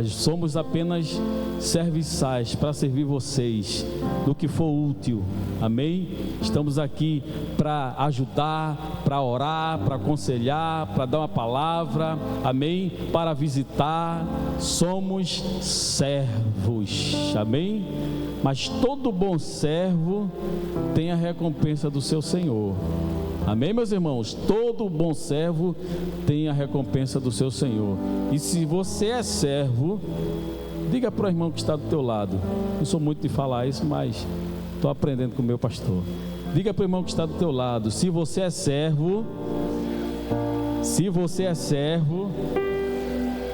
Somos apenas serviçais para servir vocês no que for útil. Amém? Estamos aqui para ajudar, para orar, para aconselhar, para dar uma palavra. Amém? Para visitar. Somos servos. Amém? Mas todo bom servo tem a recompensa do seu Senhor. Amém, meus irmãos? Todo bom servo tem a recompensa do seu Senhor. E se você é servo, diga para o irmão que está do teu lado. Não sou muito de falar isso, mas estou aprendendo com o meu pastor. Diga para o irmão que está do teu lado: se você é servo,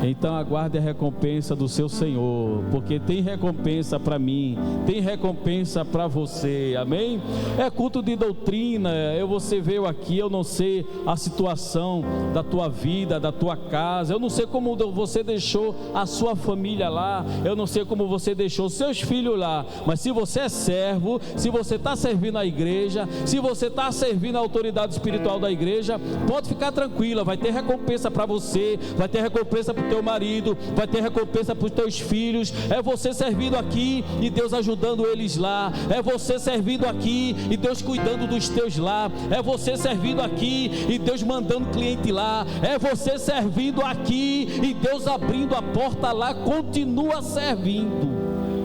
então aguarde a recompensa do seu Senhor, porque tem recompensa para mim, tem recompensa para você. Amém? É culto de doutrina. Você veio aqui, eu não sei a situação da tua vida, da tua casa, eu não sei como você deixou a sua família lá, eu não sei como você deixou seus filhos lá, mas se você é servo, se você está servindo a igreja, se você está servindo a autoridade espiritual da igreja, pode ficar tranquila, vai ter recompensa para você, vai ter recompensa para o teu marido, vai ter recompensa para os teus filhos. É você servindo aqui e Deus ajudando eles lá, é você servindo aqui e Deus cuidando dos teus lá, é você servindo aqui e Deus mandando cliente lá, é você servindo aqui e Deus abrindo a porta lá. Continua servindo,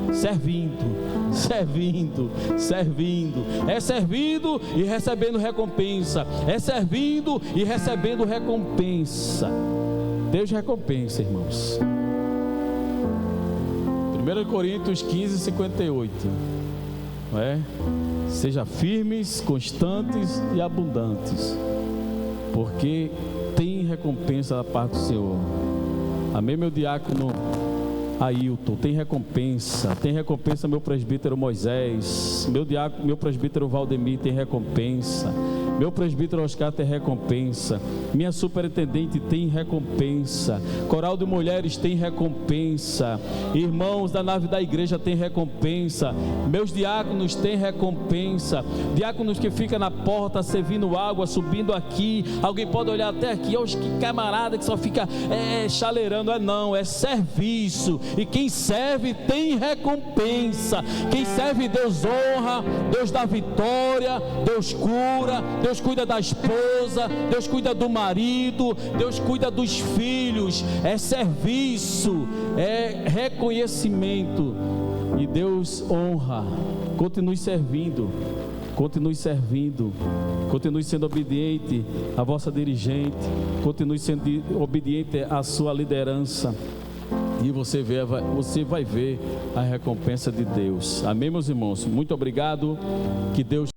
é servindo e recebendo recompensa, é servindo e recebendo recompensa. Deus recompensa, irmãos. 1 Coríntios 15, 58. Não é? Seja firmes, constantes e abundantes, porque tem recompensa da parte do Senhor. Amém, meu diácono Ailton, tem recompensa meu presbítero Moisés, meu presbítero Valdemir tem recompensa, meu presbítero Oscar tem recompensa, minha superintendente tem recompensa, coral de mulheres tem recompensa, irmãos da nave da igreja tem recompensa, meus diáconos têm recompensa, diáconos que ficam na porta servindo água, subindo aqui, alguém pode olhar até aqui, olha que camarada que só fica chaleirando, não, é serviço, e quem serve tem recompensa, quem serve Deus honra, Deus dá vitória, Deus cura, Deus cuida da esposa, Deus cuida do marido, Deus cuida dos filhos, é serviço, é reconhecimento, e Deus honra. Continue servindo, continue sendo obediente à vossa dirigente, continue sendo obediente à sua liderança, e você vai ver a recompensa de Deus. Amém, meus irmãos? Muito obrigado, que Deus